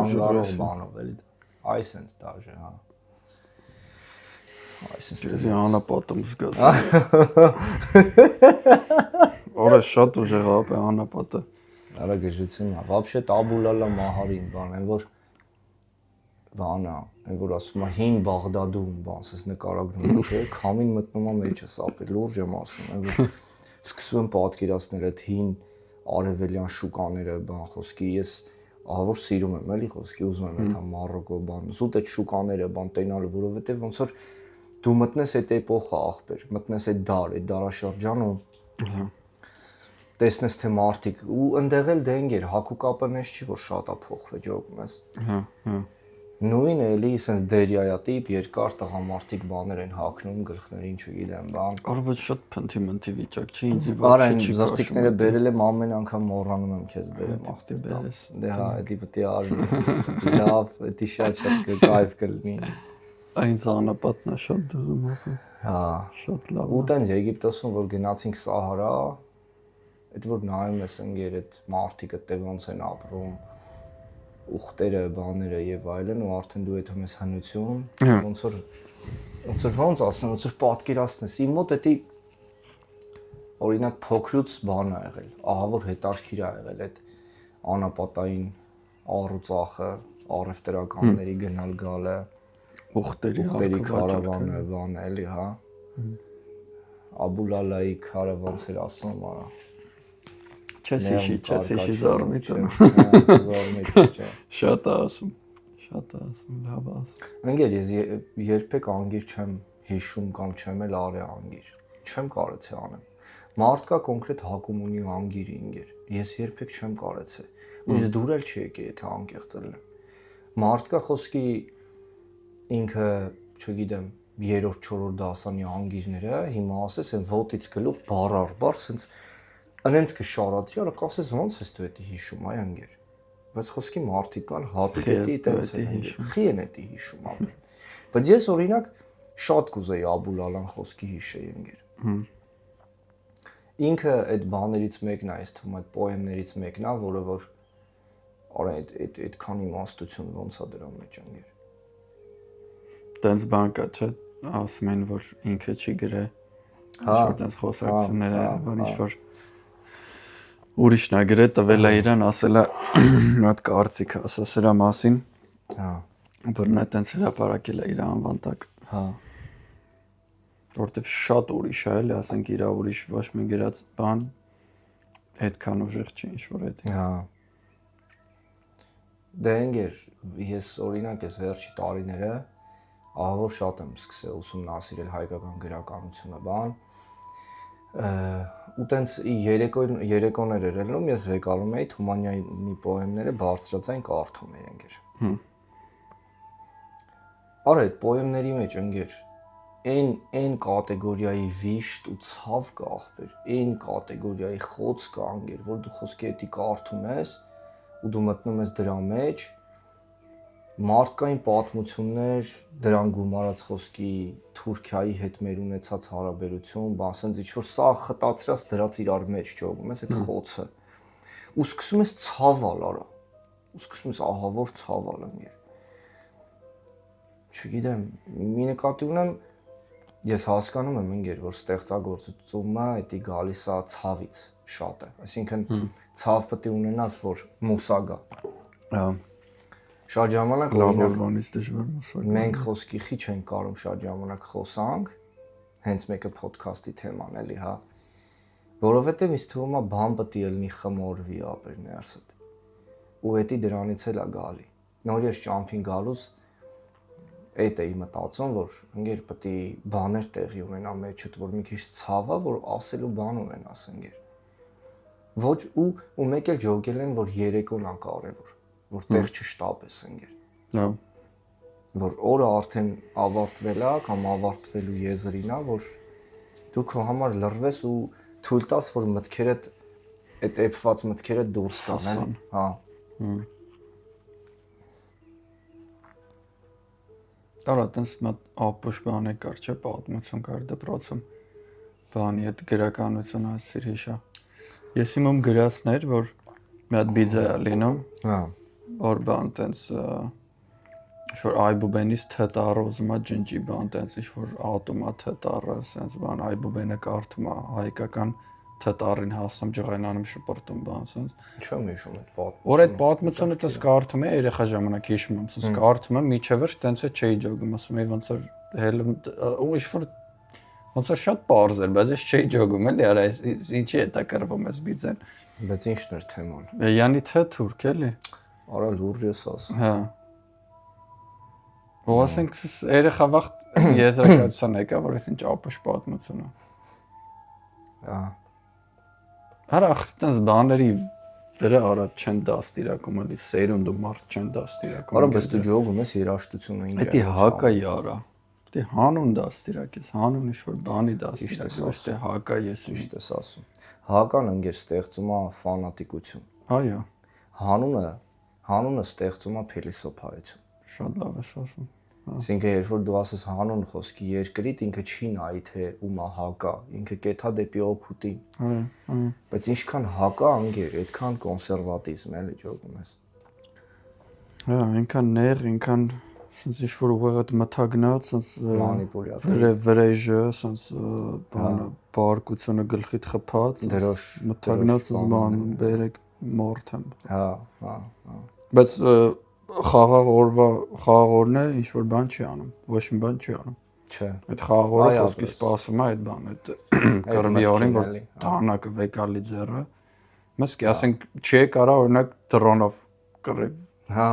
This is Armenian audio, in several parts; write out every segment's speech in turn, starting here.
անգարով բանով էլի այսպես դաժե հա այսպես անապատում զգաս Ora շատ ուժեղ է անապատը արա գժությունն է вообще տաբուլալա մահարին բան են որ բանա այն որ ասում է հին Բաղդադում բանս նկարագրում չէ քամին մտնում է մեջս ապի լուրջ եմ ասում այն որ սկսում եմ պատկերացնել այդ հին արևելյան շուկաները բան խոսքի ես ահա որ սիրում եմ էլի խոսքի ուզում եմ այդ Մարոկո բան զուտ այդ շուկաները բան տենալը որովհետև ոնց որ դու մտնես այդ էպոխա ախպեր մտնես այդ դարաշրջան ու տեսնես թե մարդիկ ու ընդեղ էլ դենգեր հակուկապնես չի որ շատ է փոխվել ջոգում ես հա նույն էլի sense դերյայա տիպ երկար տղամարդիկ բաներ են հագնում գլխներին չգիտեմ բան Արաբը շատ փնթի վիճակ չի ինձ Արեն զստիկները բերել եմ ամեն անգամ մոռանում եմ քեզ բերեմ ախտի բերես դե հա էդի պետք է արի լավ էդի շատ կայֆ կլինի Այնց անապատնա շատ դզում է հա շատ լավ ու տենց Եգիպտոսում որ գնացինք Սահարա այդ որ նայում ես ընկեր այդ մարդիկ այդտեղ ոնց են ապրում ուխտերը բաները եւ այլն ու արդեն դու այդում ես հնություն ոնց որ ասեմ ոնց որ պատկերացնես իմ մոտ էդի օրինակ փոքրուց բան ա եղել ահա որ հետարքիր ա եղել այդ անապատային առուծախը առևտրականների գնալ գալը ուխտերի քարավանը բան էլի հա Աբուլալայի քարավանց էր ասում արա Չեսիշի զարմիթը Շատ ասում լավ ասում Ընկեր ես երբեք անգիր չեմ հիշում կամ չեմ էլ արի անգիր չեմ կարեցի անեմ Մարդկա կոնկրետ հակում ունի անգիրի ընկեր ես երբեք չեմ կարեցի ու ես դուր էլ չի եկի եթե անկեղծ լինեմ Մարդկա խոսքի ինքը չգիտեմ 3-4 դասանի անգիրները հիմա ասես են ոտից գլուխ բառ առ բառ սենց Անենց կշարադրի, արա կասես ոնց ես դու էդի հիշում, այ անգեր։ Բայց խոսքի մարդիկ կան հատուկ էդի տենց են հիշում։ Խի են էդի հիշում ապի։ Բայց ես օրինակ շատ կուզեի Աբուլալան խոսքի հիշեի անգեր։ Ինքը այդ բաներից մեկն է, այս թվում այդ պոեմներից մեկն է, որը որ արա այդքան իմաստություն ոնց է դրա մեջ անգեր։ Տենց բան կա, չէ, ասում են որ ինքը չի գրե։ Ինչ-որ տենց խոսակցություններ որ ինչ-որ Ուրիշն է գրե տվել է իրան, ասել է հատ կարծիք ասա սրա մասին։ Հա։ Որ նա տենց հրապարակել է իր անվան տակ։ Հա։ Որտեվ շատ ուրիշ է, էլի, ասենք իր ուրիշ ոչ մի գրած բան այդքան ուժեղ չի ինչ որ այդ։ Հա։ Դե ընկեր, ես օրինակ ես վերջի տարիները ահա որ շատ եմ սկսել ուսումնասիրել հայկական գրականությունը բան ու տենց երեկոներ էր ելնում ես վեկալում էի Թումանյանի պոեմները բարձրացային կարդում էի ընկեր Արա այդ պոեմների մեջ ընկեր այն կատեգորիայի վիշտ ու ցավ կա ախպեր այն կատեգորիայի խոց կա ընկեր որ դու խոսքի էդի կարդում ես ու դու մտնում ես դրա մեջ մարդկային պատմություններ դրան գումարած խոսքի Թուրքիայի հետ մեր ունեցած հարաբերություն, բան ասենց ինչ-որ սա խտացրած դրած իրար մեջ ճոգում ես այդ խոցը։ Ու սկսում ես ցավալ արա։ Ու սկսում ես ահա որ ցավալ ընկեր։ Չգիտեմ, մի նկատի ունեմ ես հասկանում եմ ընկեր, որ ստեղծագործությունը էդի գալիս է ցավից շատ է։ Այսինքն ցավ պետք է ունենաս, որ մուսա գա։ Հա Շատ ժամանակ լավորվանից դժվար մուսակ։ Մենք խոսքի խի չենք կարող շատ ժամանակ խոսանք, հենց մեկը ոդքասթի թեման էլի, հա։ Որովհետև ինձ թվում է բան պետք է լինի խմորվի ապեր ներսդ։ Ու էդի դրանից էլ է գալի։ Նոր ես ճամփին գալուց այդ էի մտածում, որ ընկեր պետք է բաներ տեղի ունենա մեջդ, որ մի քիչ ցավա, որ ասելու բան ունենաս ընկեր։ Ոչ ու մեկ էլ ջոգել են, որ երեկոն է կարևոր որ տեղ չշտապես ընկեր։ Հա։ Որ օրը արդեն ավարտվել է կամ ավարտվելու եզրին է, որ դու քո համար լռվես ու թույլ տաս, որ մտքերդ այդ էփված մտքերը դուրս գան, հա։ Արա տես մատ ապուշ բան է կար, չէ, պատմություն կար դպրոցում։ Բանի այդ գրականություն ասիր հիշա։ Ես իմում գրածներ, որ մի հատ բիձա է լինում։ Հա։ որ բան տենց ինչ-որ այբուբենից թետառը ուզում է ջնջի բան տենց ինչ-որ ատոմա թետառը, սենց բան այբուբենը կարդում է հայկական թետառին հասնում ջղայնանում շպրտում բան սենց։ Չեմ հիշում այդ պատմությունը։ Որ այդ պատմությունը տես կարդում է երեխա ժամանակ հիշում եմ, սենց կարդում եմ, միջևեր տենց է չէի ջոգում, ասում եի ոնց որ հելում ու ինչ-որ ոնց որ շատ պարզ էր, բայց ես չէի ջոգում էլի, արա ինչի է դա կրվում էս բիձեն։ Բայց ի՞նչն էր թեման։ Յանի թե թուրք էլի։ Արա լուրջ ես ասում։ Հա։ Ու ասենք երեխա վաղ եզրակացության եկա, որ ես ինչ ապուշ պատմություն է։ Հա։ Արա այդտենց բաների վրա արա չեն դաստիարակում, էլի սերունդը մարդ չեն դաստիարակում։ Արա բայց դու ջոգում ես երաշտությունը ինչ է։ Դա հակա արա։ Դե հանուն դաստիարակես, հանուն ինչ-որ բանի դաստիարակես, դե հակա ես ճիշտ ես ասում։ Հական ընկեր ստեղծում է ֆանատիկություն։ Այո, Հանունը ստեղծում է փիլիսոփայություն։ շատ լավ ես ասում։ Այսինքն երբ որ դու ասես հանուն խոսքի երկրիդ, ինքը չի նայի թե ում է հակա, ինքը կեթա դեպի օգուտին։ Այո։ Բայց ինչքան հակա անգեր, այդքան կոնսերվատիզմ էլի ջոգում ես։ Հա, այնքան նեղ, այնքան սենց ինչ-որ ուղղակի մթագնած, սենց մանիպուլյատիվ վրեժը, սենց բանը բարկությունը գլխիդ խփած, մթագնած սենց բան բերեք մորթեմ։ Հա։ Բայց խաղաղ օրն է ինչ որ բան չի անում, ոչ մի բան չի անում։ Չէ։ Այդ խաղաղ օրը խոսքի սպասում է այդ բան, այդ կրվի օրին որ դանակը վեկալի ձեռը։ Մս კი ասենք չի կարա օրինակ դրոնով կռիվ։ Հա,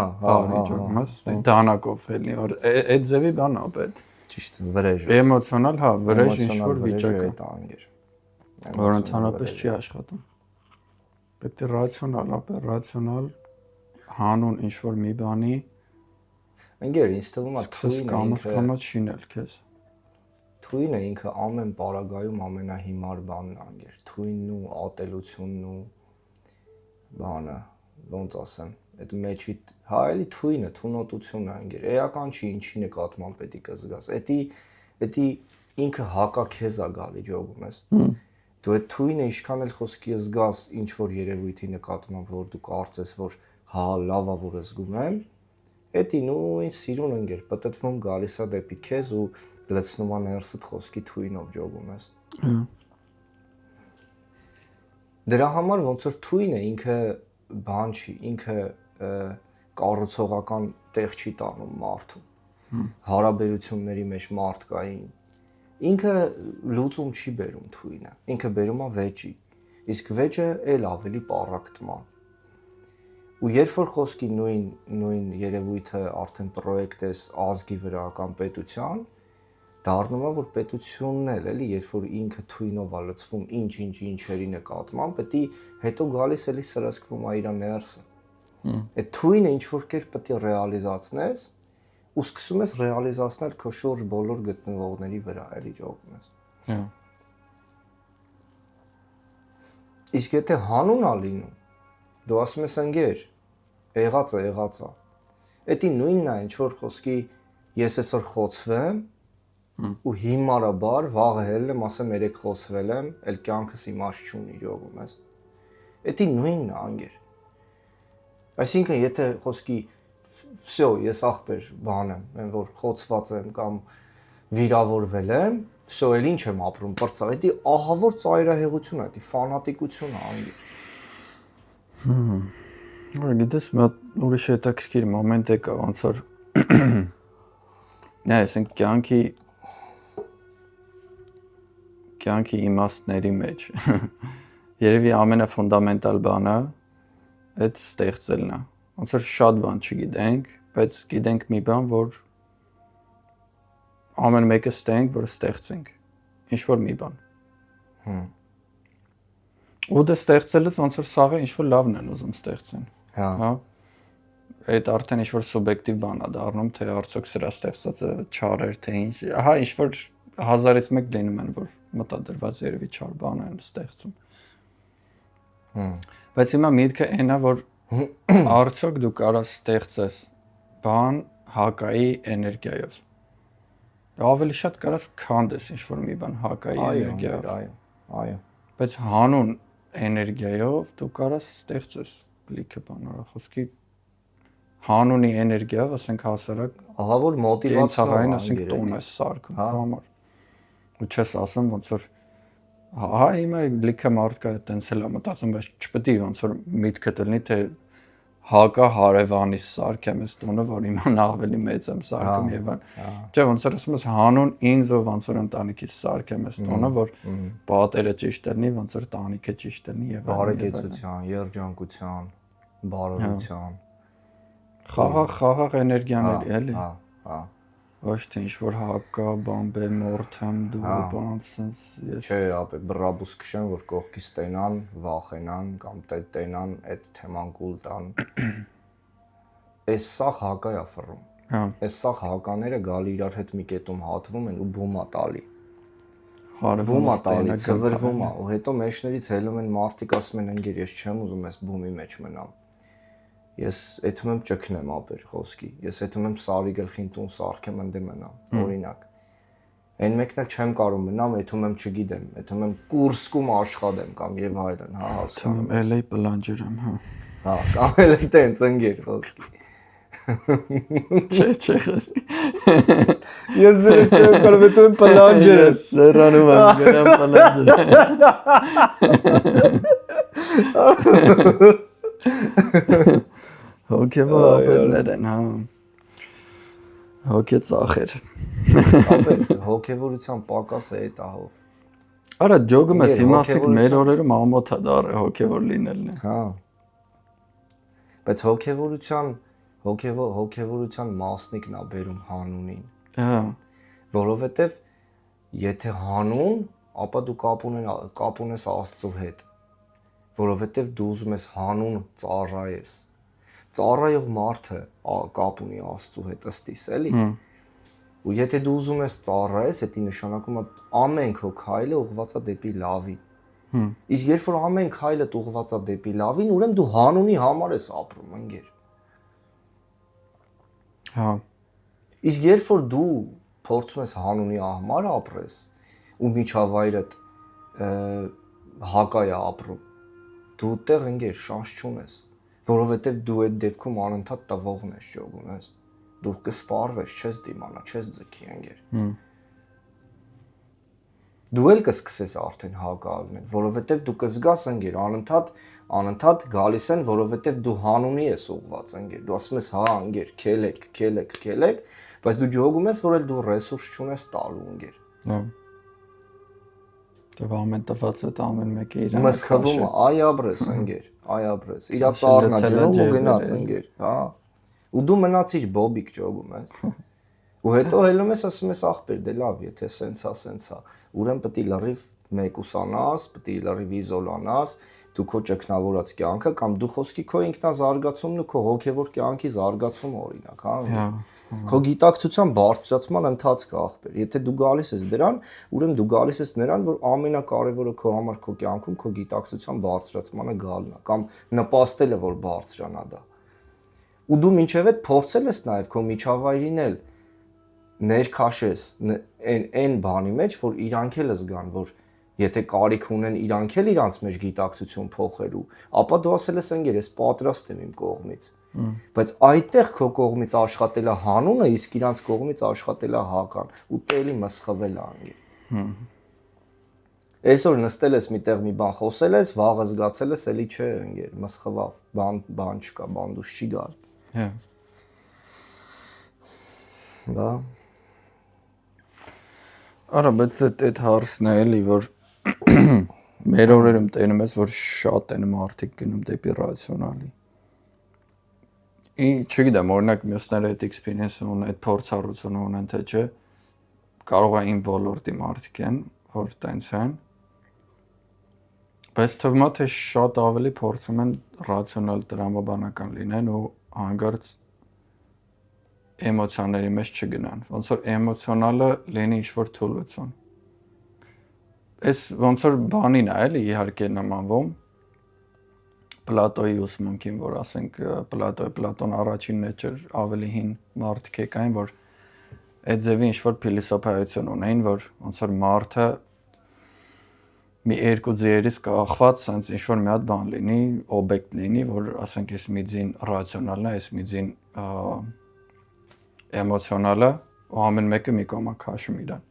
մս դանակով էլի որ այդ ձևի բան է պետք։ Ճիշտ վրեժը։ Էմոցիոնալ, հա, վրեժ ինչ որ վիճակ է։ Դա անգեր։ Որ ընդհանրապես չի աշխատում։ Պետք է ռացիոնալ հանուն ինչ որ մի բանի Անգեր ինձ թվում է կամը շինել քեզ։ Թույնը ինքը ամեն պարագայում ամենահիմար բանն է անգեր։ Թույնն ու ատելությունն ու բանը, ոնց ասեմ, այդ մեջի, հա էլի թույնը, թունոտությունը անգեր։ Էական չի ինչի նկատմամբ պետք է զգաս։ Էդի ինքը հակա քեզ է գալի ջոգում ես։ Դու այդ թույնը ինչքան էլ խոսքի զգաս ինչ որ երևույթի նկատմամբ որ դու կարծես որ հա լավա որ զգում եմ, էդի նույն սիրուն ընկեր պատտվում գալիս է դեպի քեզ ու լցնում է ներսդ խոսքի թույնով ջոգում ես։ Դրա համար ոնց որ թույնը ինքը բան չի, ինքը կառուցողական տեղ չի տանում մարդուն։ Հարաբերությունների մեջ մարդկային ինքը լուծում չի բերում թույնը, ինքը բերում է վեճի, իսկ վեճը էլ ավելի պառակտման։ Ու երբ որ խոսքի նույն երևույթը արդեն պրոյեկտ ես ազգի վրա կամ պետության, դառնում է որ պետությունն էլ էլի երբ որ ինքը թույնով է լցվում ինչերի նկատմամբ, պետք է հետո գալիս էլի սրասկվում է իր ներսը։ Այդ թույնը ինչ որ կերպ պետք է ռեալիզացնես ու սկսում ես ռեալիզացնել քո շուրջ բոլոր գտնվողների վրա, էլի ջոգում ես։ Հա։ Իսկ եթե հանուն ա լինում, դու ասում ես ընկեր, եղած է։ Էդի նույնն է, ինչ որ խոսքի ես այսօր խոցվեմ ու հիմարաբար վաղը հելնեմ, ասեմ երեք խոցվել եմ, էլ կյանքս իմաստ չունի ջոգում ես։ Էդի նույնն է անգեր։ Այսինքն եթե խոսքի վсё, ես ախպեր բան եմ, որ խոցված եմ կամ վիրավորվել եմ, վсё, էլ ինչ եմ ապրում, բրծա, էդի ահավոր ծայրահեղություն է, էդի ֆանատիկություն է անգեր։ Որ գիտես, մի ուրիշ հետաքրքիր մոմենտ եկա, ոնց որ նայ, ասենք կյանքի իմաստների մեջ երևի ամենաֆունդամենտալ բանը այդ ստեղծելն է։ Ոնց որ շատ բան չգիտենք, բայց գիտենք մի բան, որ ամեն մեկը ստենք, որ ստեղծենք ինչ որ մի բան։ Ու դա ստեղծելուց ոնց որ սաղը ինչ որ լավն են ուզում ստեղծեն։ Հա։ Այդ արդեն ինչ որ սուբյեկտիվ բան է դառնում, թե արդյոք սրա ստեղծածը չար էր, թե ինչ։ Ահա ինչ որ 1000-ից մեկ լինում են, որ մտադրված երևի չար բան են ստեղծում։ Բայց հիմա միտքը այն է, որ արդյոք դու կարաս ստեղծես բան հակայի էներգիայով։ Ավելի շատ կարաս քանդես ինչ որ մի բան հակայի էներգիայով։ Այո։ Բայց հանուն էներգիայով դու կարաս ստեղծես լիքը բան, խոսքի հանունի էներգիա, ասենք հասարակ ահա որ մոտիվացիան ասենք տոն է սարքում քո համար։ Ու չես ասում ոնց որ հա հիմա լիքը մարդ կա այտենց էլ մտածում, բայց չպետք է ոնց որ միտքը դլնի թե հակա հարևանից սարքեմ այս տոնը, որ իմանա ավելի մեծ եմ սարքում եւ այլն։ Չէ, ոնց որ ասում ես հանուն ինձ ով ոնց որ ընտանիքից սարքեմ այս տոնը, որ պատերը ճիշտ լինի, ոնց որ տանիքը ճիշտ լինի եւ բարեկեցության, երջանկության, բարօրության։ Խաղաղ էներգիաների էլի։ Հա։ Ոչ թե ինչ որ հակա, բամբե, մորթեմ, դու բան sense ես։ Չէ, ապե բրաբուս քշեն, որ կողքից տենան, վախենան կամ տենան այդ թեման կուլ տան։ Այս սաղ հակա է ֆռում։ Հա։ Այս սաղ հակաները գալի իրար հետ մի կետում հատվում են ու բումա տալի։ Բումա տալի, ծվրվում է, ու հետո մեջներից հելում են մարդիկ ասում են ընկեր, ես չեմ ուզում այս բումի մեջ մնամ։ Ես այդում եմ ճգնեմ ապեր խոսքի։ Ես այդում եմ սարի գլխին տուն սարքեմ ընդ մնամ, օրինակ։ Այն մեկն էլ չեմ կարող մնամ, այդում եմ չգիտեմ, այդում եմ Կուրսկում աշխատեմ կամ եւ այլն, հա, հասկանում եմ, LA պլանջերեմ, հա։ Հա, կամ էլ տենց ընկեր խոսքի։ Չէ, խոսքի։ Ես ձեր չեմ կարող, այդում եմ պլանջեր։ Սերանում եմ գնամ պլանջեր։ Հոգևոր ապերներ են, հա։ Հոգե ծախեր։ Ապեր, հոգևորության պակասը է տահով։ Արա ջոգում ես, հիմա ասենք մեր օրերում ամոթ է դառը հոգևոր լինելն է։ Հա։ Բայց հոգևորության մասնիկն է բերում հանունին։ Հա։ Որովհետև եթե հանուն, ապա դու կապ ունես Աստծո հետ։ Որովհետև դու ուզում ես հանուն ծառայես։ Ծառայող մարդը կապ ունի Աստծո հետ ըստիս, էլի։ Ու եթե դու ուզում ես ծառայես, դա նշանակում է ամեն քո քայլը ուղղված է դեպի լավի։ Իսկ երբ որ ամեն քայլդ ուղղված է դեպի լավին, ուրեմն դու հանունի համար ես ապրում, ընկեր։ Հա։ Իսկ երբ որ դու փորձում ես հանունի համար ապրես, ու միջավայրդ հակա է ապրում, դու այդտեղ ընկեր շանս չունես, որովհետև դու այդ դեպքում անընդհատ տվողն ես ճոգում, ես։ Դու կսպարվես, չես դիմանա, չես ձգի ընկեր։ Դու էլ կսկսես արդեն հակա ալնել, որովհետև դու կզգաս ընկեր, անընդհատ գալիս են, որովհետև դու հանունի ես ուղղված ընկեր։ Դու ասում ես, հա, ընկեր, քելեք, բայց դու ջոգում ես, որ էլ դու ռեսուրս չունես տալու ընկեր։ Հա։ Դու ամեն տված այդ ամեն մեկը իր Մսխվում, այ ապրես ընկեր, այ ապրես։ Իրա ծառնա ջրում ու գնաց ընկեր, հա։ Ու դու մնացիր բոբիկ ջոգում ես։ Ու հետո հելում ես ասում ես ախպեր, դե լավ, եթե սենցա, ուրեմն պետք է լրիվ մեկուսանաս, պետք է լրիվ իզոլանաս, դու քո ճգնավորած կյանքը կամ դու խոսքի քո ինքնազարգացումն ու քո հոգևոր կյանքի զարգացումը օրինակ, հա։ Քո գիտակցության բարձրացման ընթացքը ախպեր։ Եթե դու գալիս ես դրան, ուրեմն դու գալիս ես նրան, որ ամենակարևորը քո համար քո կյանքում քո գիտակցության բարձրացմանը գալն է կամ նպաստելը, որ բարձրանա դա։ Ու դու մինչև այդ փորձել ես նաև քո միջավայրին էլ ներքաշես այն բանի մեջ, որ իրանք էլ զգան, որ եթե կարիք ունեն իրանք էլ իրանց մեջ գիտակցություն փոխելու, ապա դու ասել ես ընկեր, ես պատրաստ եմ իմ կողմից։ Բայց այդտեղ քո կողմից աշխատելա հանունը, իսկ իրանց կողմից աշխատելա հական, ու տելի մսխվել է ընկեր։ Այսօր նստել ես միտեղ մի բան խոսել ես, վաղը զգացել ես, էլի չէ ընկեր, մսխվավ, բան չկա, բանդուս չի գալ։ Հա։ Բա Արա, բայց այդ հարցն է էլի, որ մեր օրերում տենում ես, որ շատ են մարդիկ գնում դեպի ռացիոնալի։ Չգիտեմ, օրինակ մյուսները այդ experience ունեն, այդ փորձառությունը ունեն, թե չէ, կարող է իմ ոլորտի մարդիկ են, որ տենց են, բայց թվում է, թե շատ ավելի փորձում են ռացիոնալ տրամաբանական լինեն ու հանգարց էմոցիաների մեջ չգնան, ոնց որ էմոցիոնալը լինի ինչ-որ թուլություն։ Այս ոնց որ բանին է էլի իհարկե նմանվում Պլատոյի ուսմունքին, որ ասենք Պլատոն առաջինն էր ավելի հին մարդիկ եկային, որ այդ ձևի ինչ-որ փիլիսոփայություն ունեին, որ ոնց որ մարդը մի երկու ձիերից կախված sense ինչ որ մի հատ բան լինի, օբյեկտ լինի, որ ասենք այս մի ձին ռացիոնալն է, այս մի ձին էմոցիոնալ է, ու ամեն մեկը մի կողմ է քաշում իրան։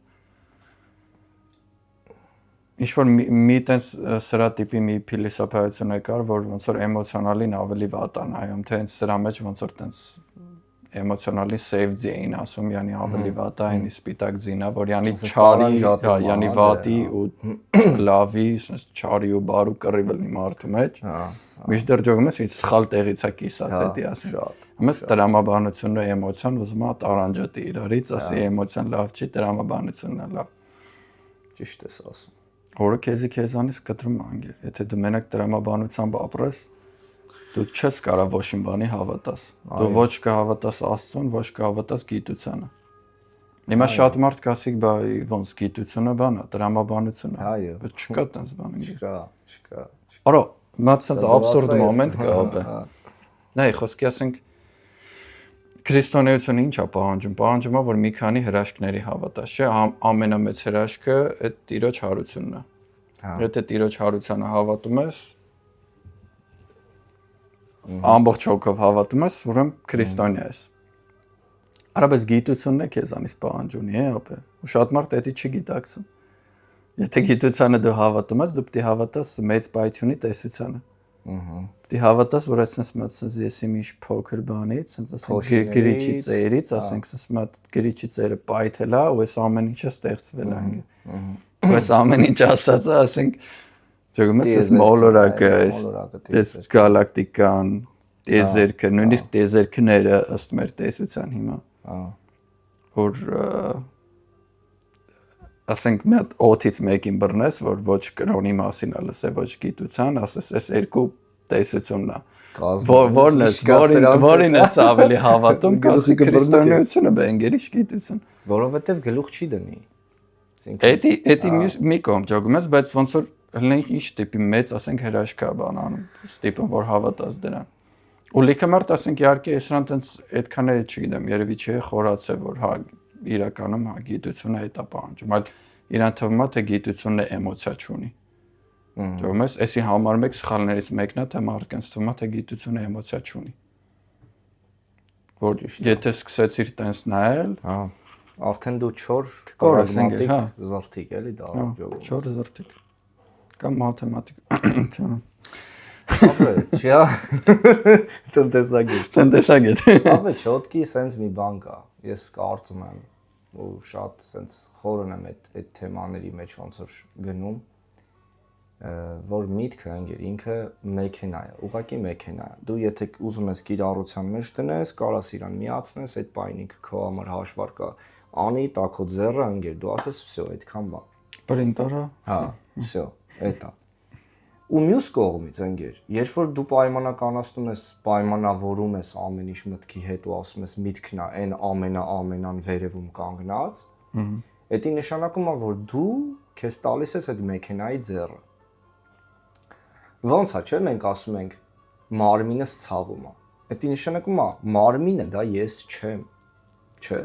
Ինչ որ մի տես սրա տիպի մի փիլիսոփայություն է կար, որ ոնց որ էմոցիոնալին ավելի վատ է նայում, թե հենց սրա մեջ ոնց որ տես էմոցիոնալի save ձի էին ասում, յանի ավելի վատ է, այնի սպիտակ ձինա, որ յանի չարի, յանի վատի ու լավի, sense չարի ու բարու կռիվը լինի մարդու մեջ։ Միշտեր ջոգում ես, ինչ սխալ տեղից է կիսած էդի ասում։ Ամես տրամաբանությունն ու էմոցիան ուզում է տարանջատի իրարից, ասի էմոցիան լավ չի, տրամաբանությունն է լավ։ Ճիշտ ես ասում։ Որը քեզանից կտրում անգեր, եթե դու մենակ տրամաբանությամբ ապրես, դու չես կարող ոչինչ բանի հավատաս։ Դու ոչ կհավատաս Աստծուն, ոչ կհավատաս գիտությանը։ Հիմա շատ մարդ կասի, բա ոնց գիտությունը բան է, տրամաբանություն է։ Այո։ Բայց չկա տես բան։ Չկա։ Արա, մատսած абսուրդ մոմենտ կա բե։ Նայ, խոսքի ասենք քրիստոնեությունը ինչ է պահանջում։ Պահանջում է, որ մի քանի հրաշքների հավատաս, չէ՞, ամենամեծ հրաշքը այդ Տիրոջ հարությունն է։ Եթե Տիրոջ հարությանը հավատում ես, ամբողջ հոգով հավատում ես, ուրեմն քրիստոնյա ես։ Արաբես գիտությունն է քեզանից պահանջունի է, ապե։ Ու շատ մարդ դա չգիտակցում։ Եթե գիտությանը դու հավատում ես, դու պետք է հավատաս մեծ պայթյունի տեսությանը։ Պետք է հավատաս, որ այսպես ես իմիշ փոքր բանից, ասենք գրիչի ծերից, ասենք ասած գրիչի ծերը պայթել է, ու այս ամեն ինչը ստեղծվել է։ Այս ամեն ինչ ասած է, ասենք Ջոգում ես մոլորակը, այս գալակտիկան, տեզերքը, նույնիսկ տեզերքները ըստ մեր տեսության հիմա։ Որ ասենք մի հատ օթից մեկին բռնես, որ ոչ կրոնի մասին է լսե, ոչ գիտության, ասես այս երկու տեսությունն է։ Որին ես ավելի հավատում, կասի քրիստոնեությունը բենգերի գիտություն։ Որովհետև գլուխ չի դնի։ Էդի մի կողմ ջոգում ես, բայց ոնց որ հլենք ինչ տիպի մեծ, ասենք հրաշքա բան անում, ստիպում որ հավատաս դրան։ Ու լիքը մարդ ասենք իհարկե այսրան տենց այդքան է չգիտեմ, երևի չի խորացե որ հա իրականում հա գիտությունը այդ է պահանջում, այլ իրան թվում է թե գիտությունն է էմոցիա չունի։ Ջոգում ես, էսի համար մեկ սխալներից մեկն է, թե մարդկանց թվում է թե գիտությունը էմոցիա չունի։ Որ եթե սկսեցիր տենց նայել, հա արդեն դու 4 պրագմատիկ զրթիկ էլի դա ջոգում։ 4 զրթիկ կամ մաթեմատիկ։ Ապա չա տնտեսագետ։ Ապա չոտկի սենց մի բան կա։ Ես կարծում եմ ու շատ սենց խորն եմ այդ թեմաների մեջ ոնց որ գնում, որ միտքը ինքը մեքենա է, ուղղակի մեքենա է։ Դու եթե ուզում ես կիրառության մեջ տնես, կարաս իրան միացնես, այդ պայն ինքը քո համար հաշվարկա անի, տա քո ձեռը ընկեր, դու ասես վсё, այդքան բան։ Պրինտերը։ Հա, վсё, էտա։ Ու մյուս կողմից ընկեր, երբ որ դու պայմանականացնում ես, պայմանավորում ես ամեն ինչ մտքի հետ ու ասում ես միտքն է այն ամենան վերևում կանգնած, դա նշանակում է, որ դու քեզ տալիս ես այդ մեքենայի ձեռը։ Ոնց է, չէ՞, մենք ասում ենք մարմինս ցավում է։ Դա նշանակում է մարմինը դա ես չեմ, չէ՞։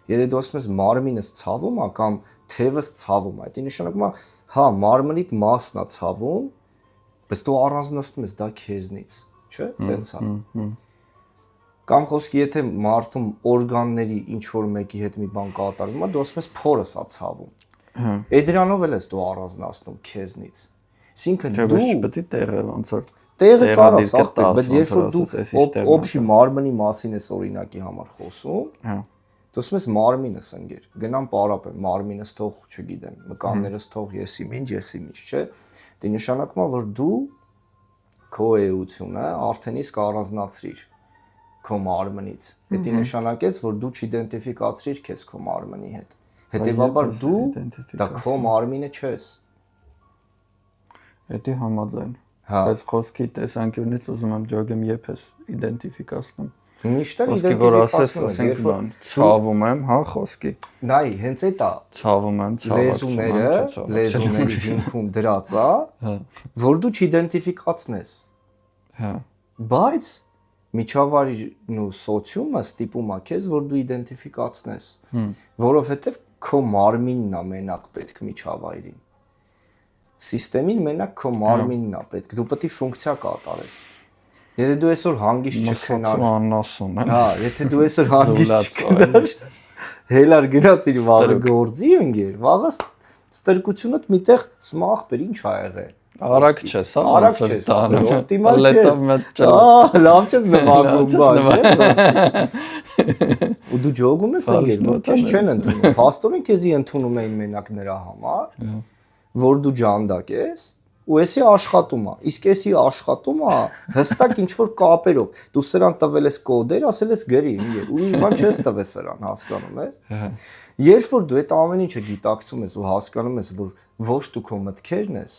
Եթե դու ասում ես մարմինս ցավում է կամ թևս ցավում է, դա նշանակում է հա մարմնիդ մասն է ցավում, բայց դու առանձնացնում ես դա քեզնից, չէ՞, տենց է։ Կամ խոսքի եթե մարդում օրգանների ինչ որ մեկի հետ մի բան կատարվում է, դու ասում ես փորս է ցավում։ Դրանով էլ ես դու առանձնացնում քեզնից։ Այսինքն դու պետք է տեղը ոնց որ տեղը կարաս ախտել, բայց երբ որ դու օբշի մարմնի մասին ես օրինակի համար խոսում, դու ասում ես մարմինս ընկեր, գնամ պարապեմ, մարմինս թող, չգիտեմ, մկաններս թող եսիմ ինչ, չէ՞։ Դա նշանակում է, որ դու քո էությունը արդեն իսկ առանձնացրիր քո մարմնից։ Դա նշանակեց, որ դու չիդենտիֆիկացրիր քեզ քո մարմնի հետ։ Հետևաբար դու դա քո մարմինը չես։ Դա համաձայն։ Բայց խոսքի տեսանկյունից ուզում եմ ջոգեմ երբ ես իդենտիֆիկացնում։ Միշտ էլ իդենտիֆիկացնում եմ, ցավում եմ, հա, խոսքի։ Նայ, հենց այդ է։ Ցավում եմ, լեզուների հիմքում դրած է, որ դու չիդենտիֆիկացնես։ Հա։ Բայց միջավայրն ու սոցիումը ստիպում է քեզ, որ դու իդենտիֆիկացնես, որովհետև քո մարմինն է մենակ պետք միջավայրին։ Սիստեմին մենակ քո մարմինն է պետք, դու պետք է ֆունկցիա կատարես։ Եթե դու այսօր հանգիստ չքնար, անասուն, հա, եթե դու այսօր հանգիստ չքնար, հելար գնաց իր վաղը գործի ընկեր, վաղը ստրկությունդ միտեղ սմախ բեր ինչ ա եղել։ Արագ չես, հա, արագ չես, օպտիմալ չես։ Լավ չես նվագում, բաց, ու դու ջոգում ես ընկեր, որ քեզ չեն ընդունում։ Փաստորեն քեզի ընդունում էին մենակ նրա համար, որ դու ջանդակ ես, ու էսի աշխատում է։ Իսկ էսի աշխատում է հստակ ինչ որ կապերով։ Դու սրան տվել ես կոդեր, ասել ես գրի, ընկեր, ուրիշ բան չես տվել սրան, հասկանում ես։ Երբ որ դու այդ ամեն ինչը գիտակցում ես ու հասկանում ես, որ ոչ դու քո մտքերն ես,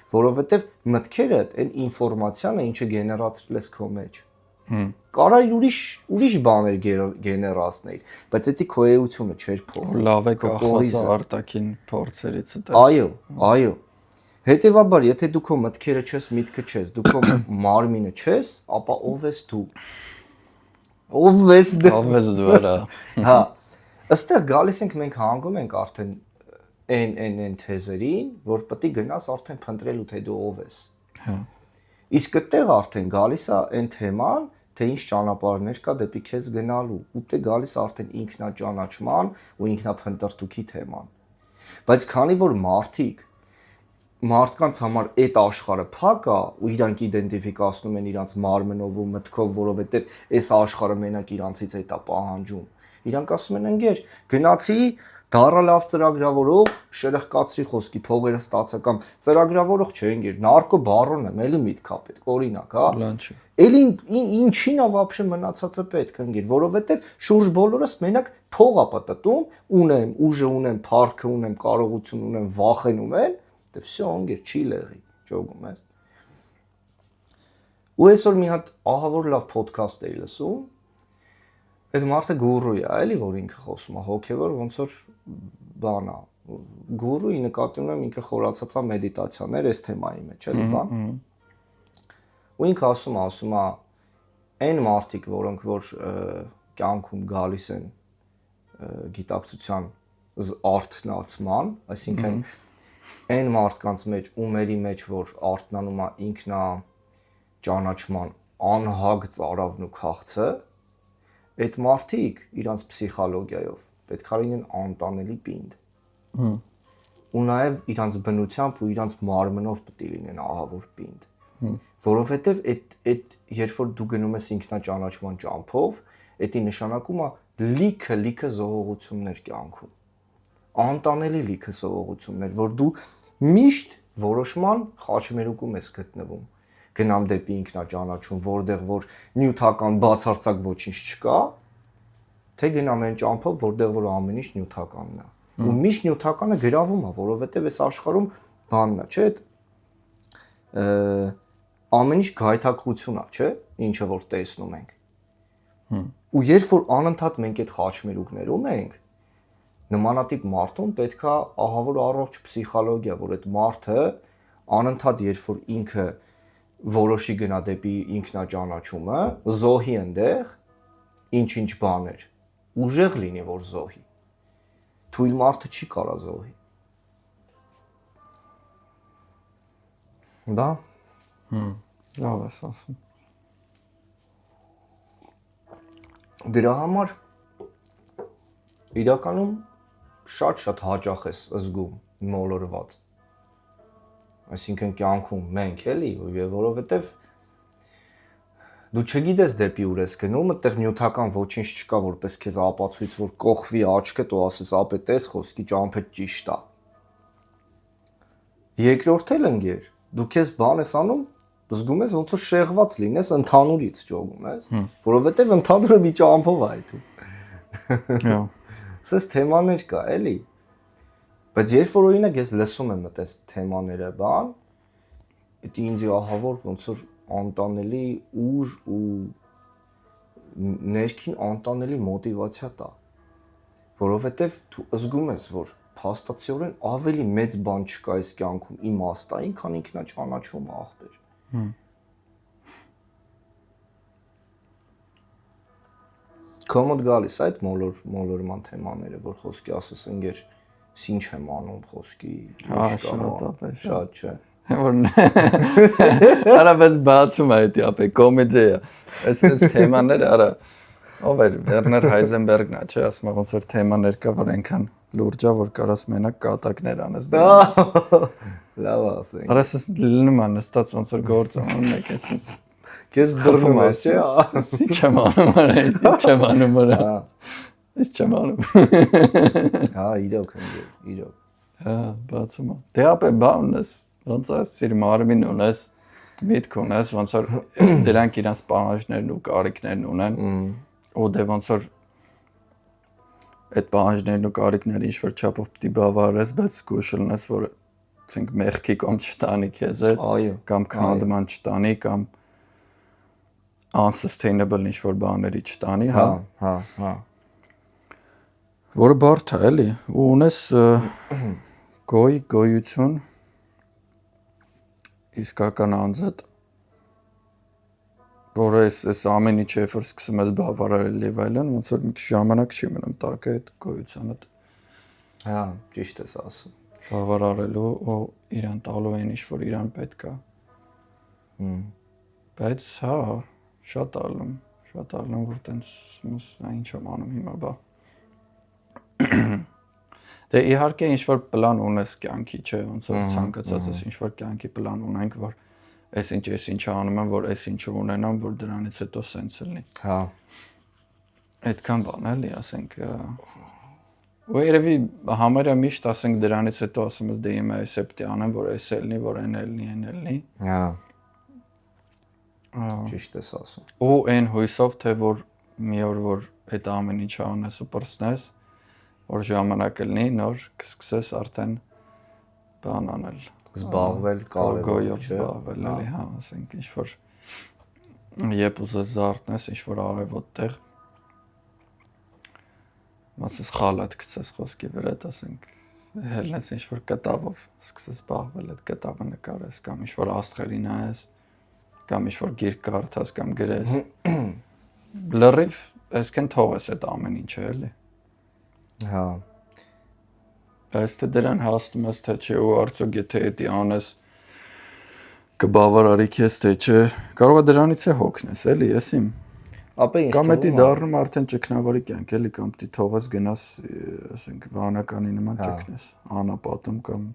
որովհետև մտքերդ այն ինֆորմացիան է, ինչը գեներացրել ես քո մեջ։ Կարա ուրիշ բաներ գեներացնել, բայց դա քո էությունը չէր փոխում։ Լավ է կախված արտաքին փորձերից։ Այո։ Հետևաբար, եթե դու քո մտքերը չես, միտքը չես, դու քո մարմինը չես, ապա ով ես դու։ Ով ես դու, արա։ Հա։ Այստեղ գալիս ենք մենք հանգում ենք արդեն այն թեզերին, որ պետք է գնաս արդեն փնտրելու թե դու ով ես։ Հա։ Իսկ այդտեղ արդեն գալիս է այն թեման, թե ինչ ճանապարհներ կա դեպի քեզ գնալու, ու դե գալիս արդեն ինքնաճանաչման ու ինքնափնտրտուքի թեման։ Բայց քանի որ մարդկանց համար այդ աշխարհը փակ է ու իրանք իդենտիֆիկացնում են իրանց մարմնով ու մտքով, որովհետև այս աշխարհը մենակ իրանցից այդ է պահանջում։ Իրանք ասում են ընկեր, գնացի դառա լավ ծրագրավորող, շերխկացրի խոսքի փողերը ստացա կամ ծրագրավորող չէ ընկեր, նարկո բարոն եմ, էլի միտքա պետք, օրինակ, հա։ Էլի ինչին է вообще մնացածը պետք ընկեր, որովհետև շուրջ բոլորս մենակ փող է պատտում, ունեմ, ուժը ունեմ, փառքը ունեմ, կարողություն ունեմ, վախենում են, դե всё ընկեր, չի լեղի, ճոգում ես։ Ու այսօր մի հատ ահավոր լավ ոդքաստ էի լսում։ Այդ մարդը գուրու է, էլի, որ ինքը խոսում է, հոգևոր ոնց որ բան է։ Գուրուի նկատի ունեմ ինքը խորացած է մեդիտացիաներ այս թեմայի մեջ, էլի բան։ Ու ինքը ասում է, այն մարդիկ, որոնք որ կյանքում գալիս են գիտակցության արթնացման, այսինքն այն մարդկանց մեջ, ումերի մեջ, որ արթնանում է ինքնա ճանաչման անհագ ծարավն ու քաղցը, այդ մարդիկ իրանց պսիխոլոգիայով պետք է լինեն անտանելի պինդ։ Ու նաև իրանց բնությամբ ու իրանց մարմնով պետք է լինեն ահավոր պինդ։ Որովհետև այդ երբ որ դու գնում ես ինքնաճանաչման ճամփով, դա նշանակում է լիքը զողողություններ կյանքում։ Անտանելի լիքը զողողություններ, որ դու միշտ որոշման խաչմերուկում ես գտնվում։ Գնամ դեպի ինքնաճանաչում, որտեղ որ նյութական բացարձակ ոչինչ չկա, թե գնամ այն ճամփով, որտեղ որ ամեն ինչ նյութականն է։ Ու միշտ նյութականը գրավում է, որովհետև այս աշխարհում բանն է, չէ՞, ամեն ինչ գայթակղություն է, չէ՞, ինչը որ տեսնում ենք։ Ու երբ որ անընդհատ մենք այդ խաչմերուկներում ենք, նմանատիպ մարդուն պետքա ահավոր առողջ պսիխոլոգիա, որ այդ մարդը անընդհատ երբ որ ինքը որոշի գնա դեպի ինքնաճանաչումը, զոհի այնտեղ ինչ-ինչ բաներ, ուժեղ լինի որ զոհի։ Թույլ մարդը չի կարա զոհի։ Դա լավ է ասում։ Դրա համար իրականում շատ հաճախ ես զգում մոլորված։ Այսինքն կյանքում մենք էլի, եւ որովհետեւ դու չգիտես դեպի ուր ես գնում, այդտեղ նյութական ոչինչ չկա, որպես քեզ ապացույց, որ կողվի աչքդ ու ասես ապե տես խոսքի ճամփը ճիշտ է։ Երկրորդ էլ ընկեր, դու քեզ բան ես անում, զգում ես ոնց որ շեղված լինես ընդհանուրից ճոգում ես, որովհետեւ ընդհանուրը մի ճամփով է այդու։ Հա։ Սես թեմաներ կա, էլի։ Բայց երբ որ օրինակ ես լսում եմ այդպես թեմաները, բան, դա ինձ ահավոր ոնց որ անտանելի ուժ ու ներքին անտանելի մոտիվացիա տա, որովհետև դու զգում ես, որ փաստացիորեն ավելի մեծ բան չկա այս կյանքում իմաստային, քան ինքնաճանաչումը ախպեր։ Կոմոդ գալիս այդ մոլորման թեմաները, որ խոսքի ասես ընկեր, Ինչ եմ անում խոսքի։ Շատ չէ։ Արա բես բացում է դա ապե կոմեդիա։ Այս թեմաները արա ով էր Վերներ Հայզենբերգն է, չէ՞, ասում ոնց որ թեմաներ կա, որ այնքան լուրջ է, որ կարաս մենակ կատակներ անես դրանից։ Լավ ասենք։ Արա ես լինում է նստած ոնց որ գործում եք այսպես։ Քեզ բռնում ես, չէ՞։ Ինչ եմ անում, ինչ եմ անում։ Ինչ չեմ անում։ Հա, իրոք ընկեր, իրոք։ Հա, բացում է։ Դե ապե բանս, ոնց է սիր մարմին ունես, միտք ունես, ոնց որ դրանք իրանց պահանջներն ու կարիքներն ունեն։ Ու դե ոնց որ այդ պահանջներն ու կարիքները ինչ որ չափով պիտի բավարարես, բայց զգուշ լինես, որ ասենք մեղքի կողմ չտանի քեզ հետ, կամ քանդման չտանի, կամ unsustainable ինչ որ բաների չտանի, հա։ Հա։ Որը բարդ է, էլի, ու ունես գոյություն իսկական անձդ, որը այս ամեն ինչ երբ որ սկսում ես բավարարել եւ այլն, ոնց որ մի քիչ ժամանակ չի մնում տակը այդ գոյությանդ։ Հա, ճիշտ ես ասում։ Բավարարելու ու իրան տալու այն ինչ որ իրան պետք է։ Բայց հա, շատ ալում, որ տենց ինչ եմ անում հիմա բա։ Դե իհարկե ինչ որ պլան ունես կյանքի, չէ, ոնց որ ցանկացած ես ինչ որ կյանքի պլան ունենք, որ այս ինչ անում եմ, որ այս ինչը ունենամ, որ դրանից հետո սենց լինի։ Հա։ Այդքան բան էլի, ասենք ու երևի համարյա միշտ ասենք դրանից հետո ասում ես դե իմը այս է պետք է անեմ, որ այս է լինի, որ այն է լինի։ Հա։ Ճիշտ ես ասում։ Ու այն հույսով թե որ մի օր որ այդ ամեն ինչը անես ու պրծնես, որ ժամանակը լինի, նոր կսկսես արդեն բան անել, զբաղվել կարևոր չէ, զբաղվել էլի, հա, ասենք ինչ որ երբ ուզես զարթնես, ինչ որ արևոտ տեղ, մասս խալատ գցես խոսքի վրա, ասենք հելնես ինչ որ կտավով, սկսես զբաղվել այդ կտավը նկարես, կամ ինչ որ աստղերի նայես, կամ ինչ որ գիրք կարդաս կամ գրես, լրիվ այսքան թողես այդ ամեն ինչը էլի։ Հա։ Բայց թե դրան հասնում ես թե չէ ու արդյոք եթե դա անես կբավարարի քեզ թե չէ, կարող է դրանից է հոգնես, էլի, եսիմ։ Ապա ինչ կամ դա դառնում արդեն ճգնավորի կյանք, էլի, կամ դի թողես գնաս, ասենք, վանականի նման ճգնես, անապատում կամ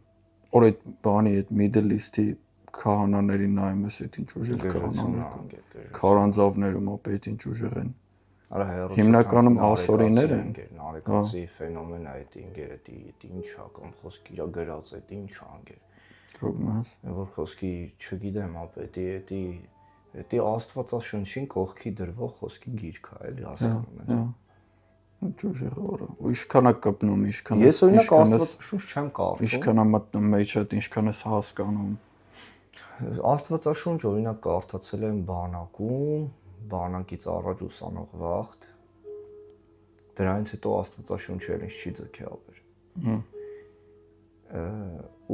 որ այդ բանի այդ Middle East-ի քահանաների նայում ես այդ ինչ ուժեղ քահանաներ, քարանձավներում ապետ ինչ ուժեղ են։ Հիմնականում ասորիներ են։ Նարեկացի ֆենոմենը այդ ինգերը, դա ինչ է կամ խոսքի իրա գրած է, դա ինչ է անգեր։ Թողնաս։ Որ խոսքի չգիտեմ, ապա դա Աստվածաշնչին կողքի դրվող խոսքի գիրք է, էլի հասկանում ես։ Հա։ Ինչ ուժեղ օրը։ Ու ինչքան է կպնում, ինչքան ես օրինակ Աստվածաշունչ չեմ կարդում։ Ինչքան է մտնում մեջդ, ինչքան ես հասկանում։ Աստվածաշունչ օրինակ կարդացել եմ բանակում, բանակից առաջ ուսանող վաղտ, դրանից հետո Աստվածաշունչը ինձ չի ձգել։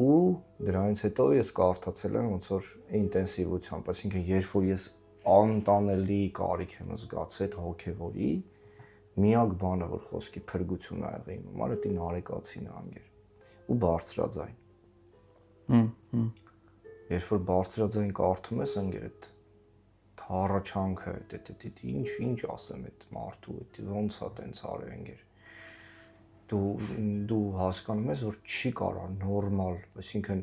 Ու դրանից հետո ես կարդացել եմ ոնց որ ինտենսիվությամբ, այսինքն երբ որ ես անտանելի կարիք եմ զգացել այդ հոգևորի, միակ բանը որ խոսքի փրկություն ա եղել իմ համար, դա նարեկացին է անգեր ու բարձրաձայն։ Երբ որ բարձրաձայն կարդում ես անգեր այդ հառաչանքը, ինչ ասեմ այդ մարդու, ոնց է տենց արել անգեր։ Դու հասկանում ես որ չի կարա նորմալ, այսինքն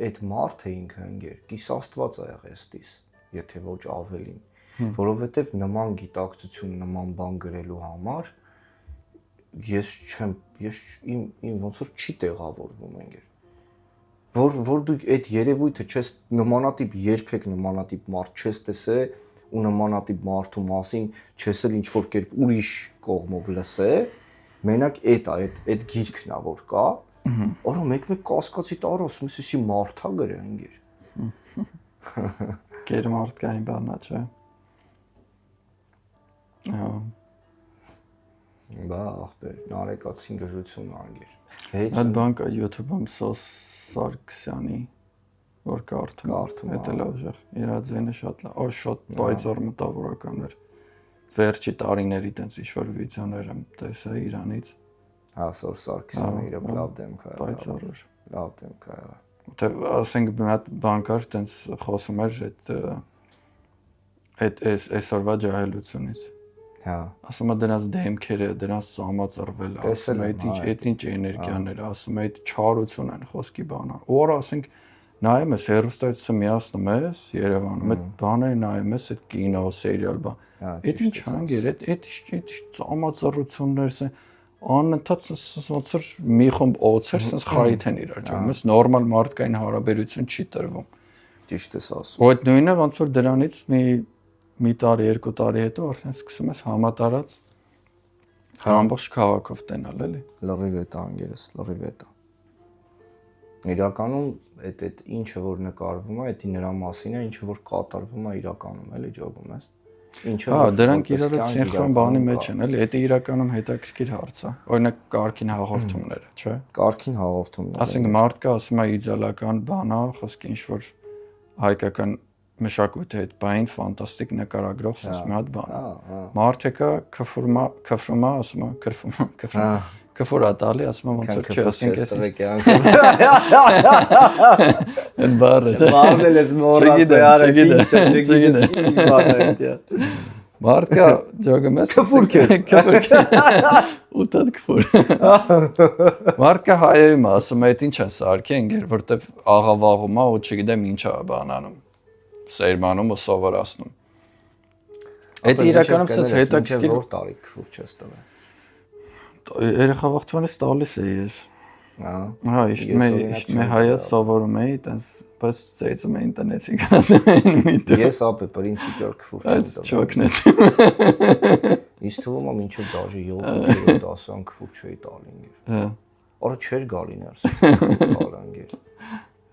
այդ մարդը ինքը անգեր կիս Աստված ա եղել ստիս, եթե ոչ ավելին, որովհետև նման գիտակցություն, նման բան գրելու համար իմ ոնց որ չի տեղավորվում անգեր։ Որ դու այդ երևույթը չես նմանատիպ երբեք նմանատիպ մարդ չես տեսել ու նմանատիպ մարդու մասին չես էլ ինչ որ կերպ ուրիշ կողմով լսել, մենակ այդ գիրքն ա որ կա, օրը մեկ կասկածի տարը ասում ես էսի մարդա գրե անգեր։ Գեր մարդկային բանա չէ։ Բա ախպեր, նարեկացին գժություն անգեր։ Այդ բան կա YouTube-ում Սոս Սարգսյանի, որ կարդում է, դա լավ ուժեղ, իր ձայնը շատ լավ, շատ պայծառ մտավորական էր։ Վերջի տարիների տենց ինչ-որ վիդեոներ եմ տեսա իրանից։ Հա, Սոր Սարգսյանը իր լավ դեմք է։ Պայծառ։ Լավ դեմք է։ Թե ասենք մի հատ բան կար, տենց խոսում էր այդ այսօրվա ջահելությունից։ Հա։ Ասում է դրանց դեմքերը, դրանց ծամածրվել, ասում է այդ ինչ էներգիաներ, ասում է այդ չարություն են խոսքի բանը։ Ու արա ասենք նայում ես հերոստացիա միացնում ես Երևանում, այդ բաները նայում ես, այդ կինո, սերիալ բան։ Այդ ինչ հանգեր, այդ ծամածրություններ անընդհատ ոնց որ մի խումբ օծեր sense խայթ են իրար ջանում, ես նորմալ մարդկային հարաբերություն չի տրվում։ Ճիշտ ես ասում։ Ու այդ նույնը ոնց որ դրանից մի տարի, 2 տարի հետո արդեն սկսում ես համատարած ամբողջ քաղաքով տենալ, էլի։ Լրիվ է անգերս, լրիվ է։ Իրականում այդ ինչը որ նկարվում է, դա նրա մասին է, ինչը որ կատարվում է իրականում, էլի ջոգում ես։ Հա, դրանք իրար սինխրոն բանի մեջ են, էլի, դա իրականում հետաքրքիր հարց է։ Օրինակ կարգին հաղորդումները, չէ՞։ Կարգին հաղորդումները։ Ասենք մարդկա ասում է իդեալական բան է, խոսքի ինչ որ հայկական մշակույթի հետ բային ֆանտաստիկ նկարագրող sense մի հատ բան է։ Մարդեկա քֆրումա, ասում է, քֆուրա տալի, ասում է ոնց որ չի, ասենք էս։ Այն բառը։ Բառն էս մոռաց արը, չգիտես ինչ բառ է դա։ Մարդկա ջոգում ես։ Քֆուր քեզ։ Ուտած քֆուր։ Մարդկա հայերում ասում է, այդ ինչ է սարքի ընկեր, որտեվ աղավաղում է ու չգիտեմ ինչ է բանանում։ Սերմանում ու սովորացնում։ Այդ իրականում sense հետաքրքիր որ տարի քֆուր չես տվել։ Երեխավախտվանից տալիս էի ես։ Հա, իշտ մե հայը սովորում էի, տենց բայց ծեծում էի ինտերնետի գազում էին միտը։ Ես ապե պրինցիպիալ քֆուր չեմ տվել։ Չոքնեց։ Ինչ թվում է մինչև դաժե 7-10 քֆուր չէի տալի ինգեր։ Հա։ Արա չէր գալի ներս քֆուր անգեր։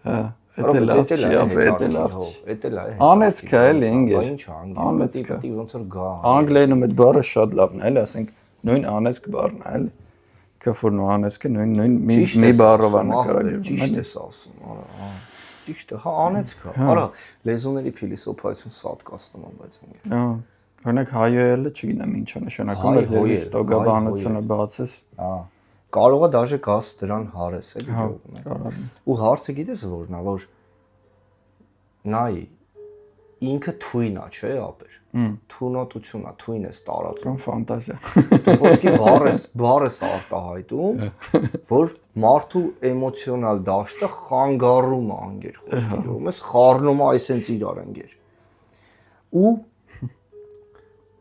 Հա, դա լավ չի, ապե դա լավ չի։ Դա լավ է։ Անեցք է էլի ինգեր։ Ինչ անգեր։ Պետք ոնց որ գա։ Անգլերենում այդ բառը շատ լավն է, էլի, ասենք նույն անեցք բառն է, էլի։ Քֆուրն ու անեցքը նույն մի բառով է նկարագրվում։ Ճիշտ ես ասում, արա, հա։ Ճիշտ է, հա, անեցքը։ Արա, լեզուների փիլիսոփայություն սատկացնում եմ, բայց ինգեր։ Հա։ Օրինակ հայոյելը չգիտեմ ինչ է նշանակում, բայց երբ ստոգաբանությունը բացես, հա, կարող է դաժե գաս դրան հարես, էլի հա, դու։ կարող է։ Ու հարցը գիտես որն է, որ նայ ինքը թույն է, չէ, ապեր։ Թունոտությունն է, թույն է տարածում։ Կամ ֆանտազիա։ Դու ոսկի բառես արտահայտում, որ մարդու էմոցիոնալ դաշտը խանգարում է անգեր խոսքի, ես խառնում է այսենց իրար անգեր։ Ու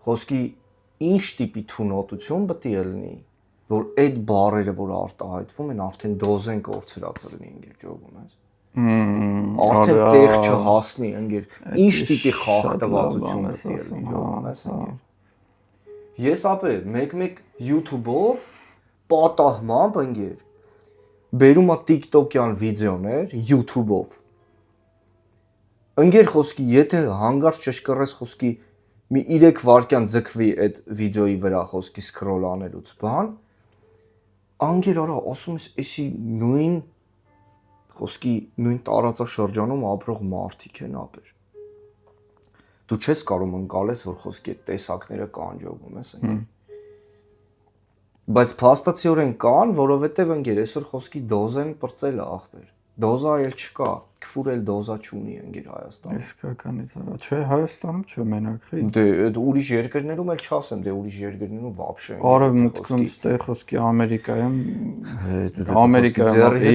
խոսքի ինչ տիպի թունոտություն պետք է լինի, որ այդ բառերը, որ արտահայտվում են, արդեն դոզեն կորցրած լինի անգեր ջոգում ես։ Արդեն տեղ չհասնի անգեր, ինչ տիպի խախտվածություն է ջոգում ես անգեր։ Ես ապե մեկ YouTube-ով պատահմամբ անգեր բերում է TikTok-յան վիդեոներ YouTube-ով։ Անգեր խոսքի, եթե հանգարց չշկռես խոսքի մի 3 վայրկյան ձգվի այդ վիդեոյի վրա խոսքի սկրոլ անելուց բան, անգեր արա, ասում ես, էսի նույն խոսքի նույն տարածաշրջանում ապրող մարդիկ են ապեր։ Դու չես կարող ընկալես, որ խոսքի այդ տեսակները կան ջոգում ես անգեր։ Բայց փաստացիորեն կան, որովհետև անգեր այսօր խոսքի դոզեն բրծել է ախպեր։ Դոզա էլ չկա, քֆուր էլ դոզա չունի անգեր Հայաստանում։ Իսկականից արա, չէ, Հայաստանում չէ մենակ խի։ Դե այդ ուրիշ երկրներում էլ չասեմ, դե ուրիշ երկրներում вообще։ Արևմուտքում ստե խոսքի Ամերիկայում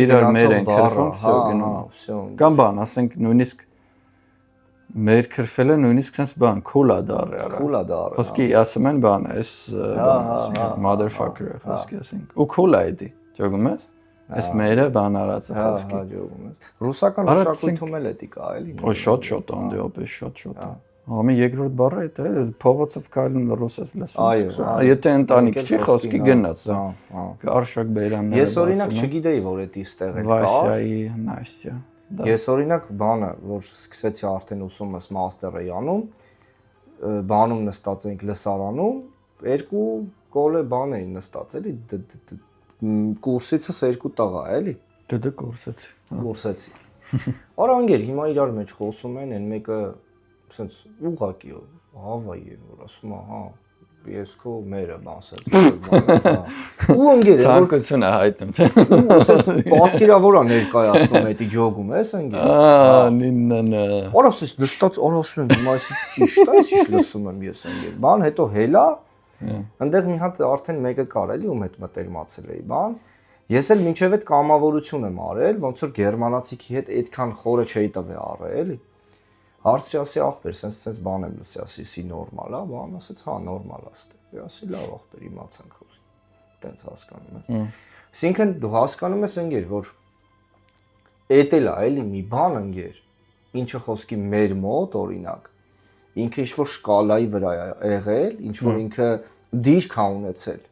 իրար մեր են քրվում, всё գնում։ Կամ բան, ասենք նույնիսկ մեր քրֆելը նույնիսկ sense բան, cool է դառը։ Cool է դառը։ Խոսքի ասում են բան, այս motherfucker խոսքի ասենք։ Ու cool է դա, ջոգում ես։ Այս մերը բան արածը խոսքի։ Հա, ջոգում ես։ Ռուսական մշակույթում էլ էդի կա, էլի։ Օ շատ անդե, ապե շատ։ Համի երկրորդ բառը է դա, փողոցով քայլում ռուսես լսում։ Եթե ընտանիք չի խոսքի գնաց, հա։ Արշակ բերանները։ Ես օրինակ չգիտեի, որ էդի ստեղ էլ կա։ Վասյայի, Նաստյա։ Ես օրինակ բանը, որ սկսեցի արդեն ուսումս մաստեր էի անում, բանում նստած էինք լսարանում, 2 կոլե բան էին նստած, էլի կուրսիցս 2 տղա, էլի։ Դե կուրսեցի։ Կուրսեցի։ Արա հիմա իրար մեջ խոսում են, այն մեկը սենց ուղղակի հավայի է, որ ասում է, հա, ես քո մերը մասած ու ընկեր որ ցանկությունը հայտնում թե ու ասած պատկերավոր է ներկայացնում էդի ջոգում ես ընկեր նիննա օրոս նստած օրոսում եմ հիմա էսի ճիշտ է էսի լսում եմ ես ընկեր բան հետո հելա այնտեղ մի հատ արդեն մեկը կար էլի ում հետ մտերմացել էի բան ես էլ մինչև այդ կամավորություն եմ արել ոնց որ գերմանացիքի հետ այդքան խորը չէի տվել արել էլի հարցրի ասի ախպեր, սենց բան եմ լսի, ասի նորմալ է, բան ասեց, հա նորմալ է ստե։ Ասի լավ ախպեր, իմացանք խոսքի։ Տենց հասկանում ես։ Այսինքն դու հասկանում ես ընկեր, որ էդ էլ է, էլի մի բան ընկեր, ինչը խոսքի մեր մոտ օրինակ, ինքը ինչ-որ շկալայի վրա է եղել, ինչ-որ ինքը դիրք ա ունեցել։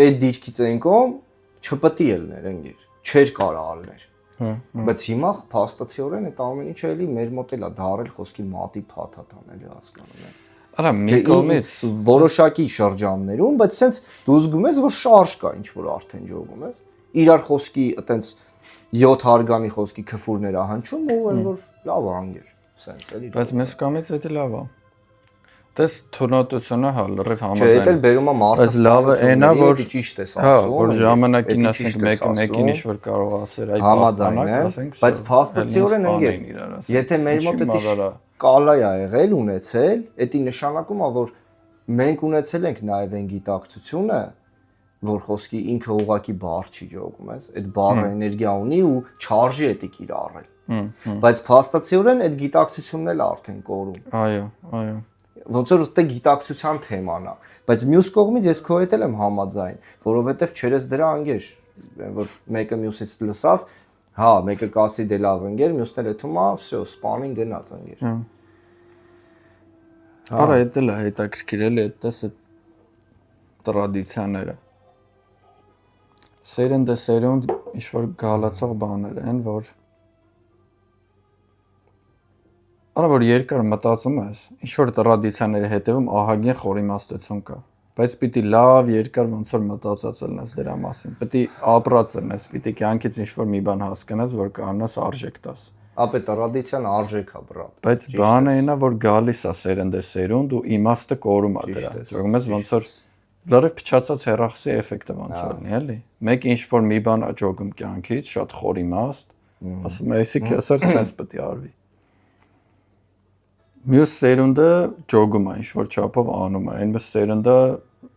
Այդ դիրքից ենկոմ չպետք է լիներ ընկեր, չէր կարա ալներ։ Բայց հիմա փաստացիորեն այդ ամեն ինչը էլի մեր մոտ էլա դարել խոսքի մատի փաթաթան էլի հասկանում ես։ Արա մի կողմից որոշակի շրջաններում, բայց սենց դու զգում ես որ շարժ կա ինչ որ արդեն ջոգում ես։ Իրար խոսքի այտենց 7 հարգանի խոսքի քֆուրներ ա հնչում ու այն որ լավ է անգեր, սենց էլի։ Բայց մեզ կողմից դա լավ է։ Դες թունոտությունը հա լրիվ համաձայն։ Չէ, դա էլ բերում է մարդը։ Բայց լավը այնա որ ճիշտ ես ասում։ Հա, որ ժամանակին ասենք մեկին ինչ որ կարող ասել այդ համաձայն է, բայց փաստացիորեն ընկեր։ Եթե մեր մոտ դա կալա է եղել, ունեցել, դա նշանակում է որ մենք ունեցել ենք նաև այն գիտակցությունը, որ խոսքի ինքը ուղակի բառ չի ջոգում, ես, այդ բառը էներգիա ունի ու չարժի է դիք իրարել։ Բայց փաստացիորեն այդ գիտակցությունն էլ արդեն կորում։ Այո։ Ոնց որ դե գիտակցության թեման է, բայց մյուս կողմից ես քո հետ էլ եմ համաձայն, որովհետև չերես դրա անգեր, որ մեկը մյուսից լսավ, հա, մեկը կասի դե լավ ընկեր, մյուսն էլ էթում է, վсё, սպանին գնաց ընկեր։ Արա դա էլ է հետաքրքիր էլի, այդտես է տրադիցիաները։ Սերնդը սերունդ ինչ որ գալացող բաներ են, որ Արա որ երկար մտածում ես, ինչ որ տրադիցիաների հետևում ահագին խոր իմաստություն կա, բայց պիտի լավ երկար ոնց որ մտածած լինես դրա մասին, պիտի ապրած լինես, պիտի կյանքից ինչ որ մի բան հասկանաս, որ կանաս արժեք տաս։ Ապա տրադիցիան արժեք է, բրատ։ Բայց բանը այնա որ գալիս է սերնդե սերունդ ու իմաստը կորում է դրա։ Ճոգում ես ոնց որ լրիվ փչացած հերախսի էֆեկտը ոնց որ լինի, էլի։ Մեկ ինչ որ մի բան ա ճոգում կյանքից, շատ խոր իմաստ, ասում է, «Էսի քեսար սենց պիտի արվի»։ Մյուս սերունդը ջոգում է, ինչ որ չափով անում է, այն մյուս սերունդը,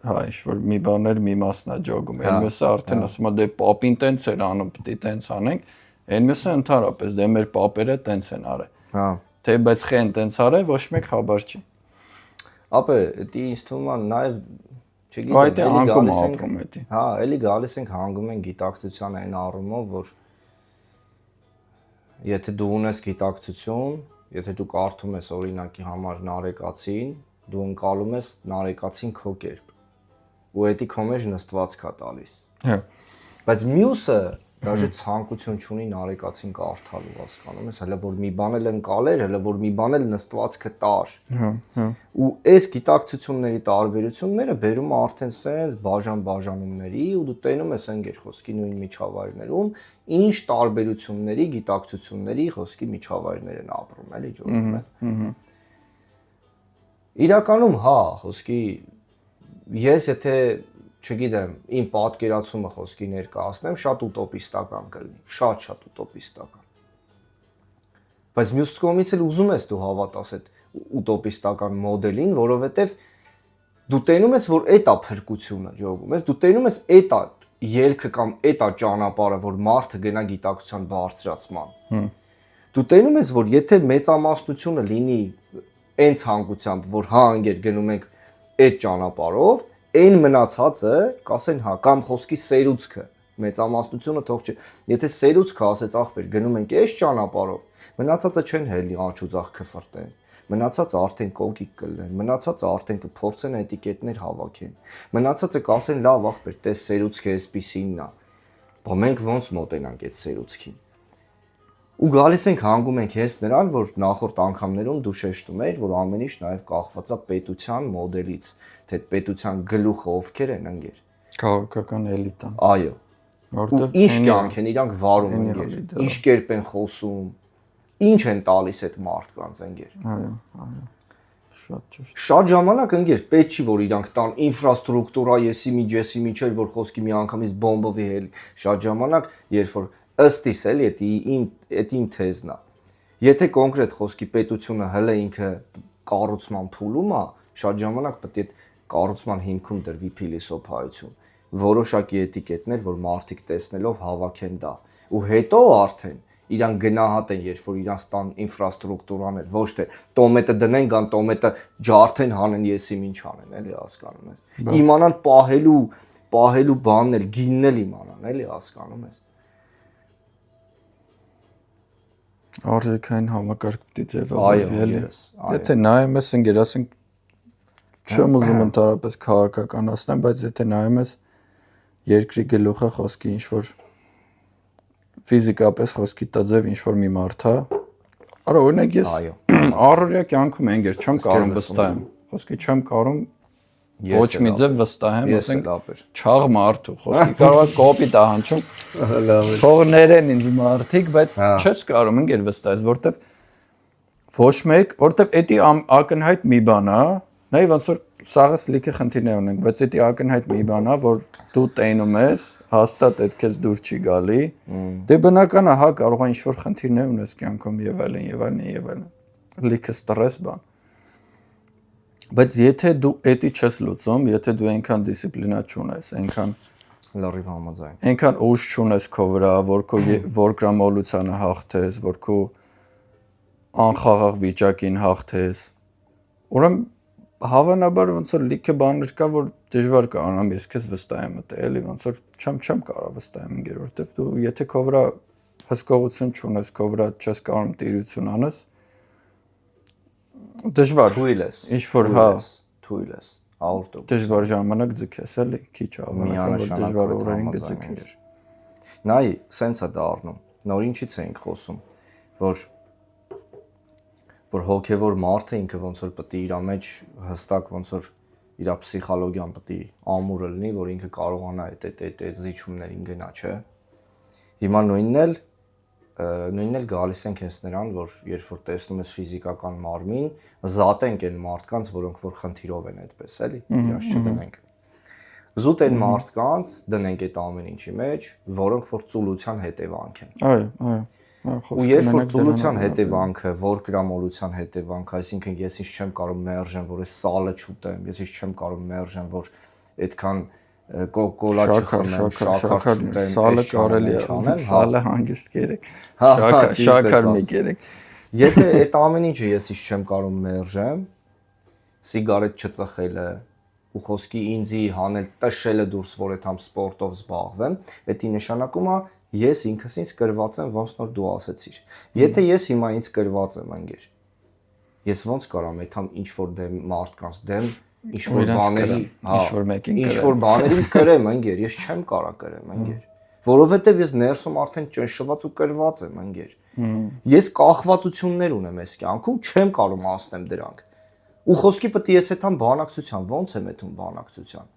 հա, ինչ որ մի բաներ մի մասն է ջոգում, այն մյուսը արդեն ասում է դե պապին տենց էր անում, պիտի տենց անենք, այն մյուսը ընդհանրապես դե մեր պապերը տենց են արել։ Հա։ Թե բայց խեն տենց արել, ոչ մեկ խաբար չի։ Ապա դա ինձ թվում է նաև չգիտեմ, էլի գալիս ենք, հա, էլի գալիս ենք հանգում են գիտակցության այն առումով, որ եթե դու ունես գիտակցություն Եթե դու կարդում ես օրինակի համար Նարեկացին, դու ընկալում ես Նարեկացին քո կերպ։ Ու էդի քո մեջ նստվածք է տալիս։ Հա։ Բայց մյուսը դաժե ցանկություն չունի Նարեկացին կարդալու, հասկանում ես, հələ որ մի բան էլ ընկալեր, հələ որ մի բան էլ նստվածքը տար։ Հա։ Ու այս գիտակցությունների տարբերությունները բերում է արդեն սենց բաժանումների ու դու տենում ես ընկեր խոսքի նույն միջավայրներում ինչ տարբերությունների, գիտակցությունների խոսքի միջավայրներ են ապրում, էլի ջոկում ես։ Իրականում հա, խոսքի ես եթե չգիտեմ, իմ պատկերացումը խոսքի ներկայացնեմ, շատ ուտոպիստական կլինի, շատ ուտոպիստական։ Բայց մյուս կողմից էլ ուզում ես դու հավատաս այդ ուտոպիստական մոդելին, որովհետև դու տենում ես, որ էդ է փրկությունը, ջոկում ես, դու տենում ես էդ է ելքը կամ էդ է ճանապարհը, որ մարդը գնա գիտակցության բարձրացման։ Դու տենում ես, որ եթե մեծամասնությունը լինի այն ցանկությամբ, որ հա անգեր գնում ենք այդ ճանապարհով, այն մնացածը, կասեն հա, կամ խոսքի սերուցքը, մեծամասնությունը թող չէ։ Եթե սերուցքը ասեց ախպեր, գնում ենք այս ճանապարհով, մնացածը չեն հելի աչուձախ քֆրտեն։ Մնացածը արդեն կոկիկ կլինեն, մնացածը արդեն կփորձեն էտիկետներ հավաքեն։ Մնացածը կասեն լավ ախպեր, տես սերուցքը էսպիսինն է։ Բա մենք ոնց մոտենանք այդ սերուցքին։ Ու գալիս ենք հանգում ենք հենց նրան, որ նախորդ անգամներում դու շեշտում ես, որ ամեն ինչ նաև կախված է պետության մոդելից, թե պետության գլուխը ովքեր են ընկեր։ Քաղաքական էլիտան։ Այո։ Ու ինչ կյանք են իրանք վարում ընկեր, ինչ կերպ են խոսում, ինչ են տալիս այդ մարդկանց ընկեր։ Այո։ Շատ ժամանակ ընկեր պետք չի որ իրանք տան ինֆրաստրուկտուրա եսի միջեսի միջեր որ խոսքի մի անգամից բոմբովի հելի շատ ժամանակ երբ որ ըստիս էլի էդ իմ թեզն է եթե կոնկրետ խոսքի պետությունը հələ ինքը կառուցման փուլում է շատ ժամանակ պետք է կառուցման հիմքում դրվի փիլիսոփայություն որոշակի էտիկետներ որ մարդիկ տեսնելով հավաքեն դա ու հետո արդեն իրան գնահատեն, երբ որ իրանց տան ինֆրաստրուկտուրան էր, ոչ թե տոմետը դնեն, կան տոմետը ջարդեն, հանեն եսիմ ինչ անեն, էլի հասկանում ես։ Իմանան պահելու բանն էլ, գինն էլ իմանան, էլի հասկանում ես։ Արժեքային համակարգ պիտի ձևավորվի, էլի։ Եթե նայում ես ընկեր, ասենք չեմ ուզում ընդհանրապես քաղաքականացնեմ, բայց եթե նայում ես երկրի գլուխը խոսքի ինչ որ ֆիզիկապես խոսքի տաձև ինչ-որ մի մարդ է, արա օրինակ ես առօրյա կյանքում ընկեր չեմ կարող վստահեմ, խոսքի չեմ կարող ոչ մի ձև վստահեմ, ասենք չաղ մարդու, խոսքի կարող է կոպիտ ահանջում, թողներեն ինձ մարդիկ, բայց չես կարող ընկեր վստահես, որտեվ ոչ մեկ, որտեվ էդի ակնհայտ մի բան է, նայ ոնց որ սաղս լիքը խնդիրներ ունենք, բայց էդի ակնհայտ մի բան է, որ դու տենում ես, հաստատ այդ քեզ դուր չի գալի, դե բնական է, հա, կարող է ինչ-որ խնդիրներ ունես կյանքում եւ այլն, լիքը ստրես բան։ Բայց եթե դու էդի չես լուծում, եթե դու այնքան դիսցիպլինա չունես, այնքան լրիվ համաձայն։ Այնքան ուժ չունես քո վրա, որ գրամոլությանը հաղթես, որ քո անխաղաղ վիճակին հաղթես, ուրեմն հավանաբար ոնց որ լիքը բաներ կա, որ դժվար կարողանամ ես քեզ վստահեմ մտել, էլի ոնց որ չեմ կարող վստահեմ ինգեր, որովհետև դու եթե քո վրա հսկողություն չունես, քո վրա չես կարող տիրություն անես, դժվար թույլ ես, ինչ որ հա, թույլ ես, 100%։ Դժվար ժամանակ ձգես, էլի, քիչ հավանական որ դժվար օրերին գձգես։ Նայ, սենց է դառնում։ Նոր ինչից էինք խոսում, որ հոգևոր մարդը ինքը ոնց որ պետք է իր մեջ հստակ ոնց որ իր պսիխոլոգիան պետք է ամուրը լինի, որ ինքը կարողանա այդ զիջումներին գնա, չէ։ Հիմա նույնն էլ գալիս ենք հենց նրան, որ երբ որ տեսնում ես ֆիզիկական մարմին, զատենք այն մարդկանց, որոնք որ խնդիրով են այդպես, էլի, իրաց չդնենք։ Զուտ այն մարդկանց դնենք այդ ամեն ինչի մեջ, որոնք որ ծուլության հետևանք են։ Այո։ Ու երբ որ ծուլության հետևանքը, որ գրամոլության հետևանքը, այսինքն ես ինչ չեմ կարող մերժեմ, որ այս սալը չուտեմ, ես ինչ չեմ կարող մերժեմ, որ այդքան կոկոլա չխմեմ, շաքար չուտեմ, սալը կարելի է անեմ, սալը հանգիստ կերեք, շաքար մի կերեք։ Եթե այդ ամեն ինչը ես ինչ չեմ կարող մերժեմ, սիգարետ չծխելը, ու խոսքի ինձի հանել տշելը դուրս, որ այդ համ սպորտով զբաղվեմ, դա նշանակում է ես ինքս ինձ կրված եմ ոնց որ դու ասեցիր։ Եթե ես հիմա ինձ կրված եմ ընկեր, ես ոնց կարամ այդ համ ինչ որ դեմ մարդկանց դեմ ինչ որ բաների, ինչ որ բաներին կրեմ ընկեր, ես չեմ կարա կրեմ ընկեր, որովհետև ես ներսում արդեն ճնշված ու կրված եմ ընկեր։ Ես կախվածություններ ունեմ այս կյանքում, չեմ կարող ասնեմ դրանք։ Ու խոսքի պետք է ես այդ համ բանակցության, ոնց եմ այդում բանակցության։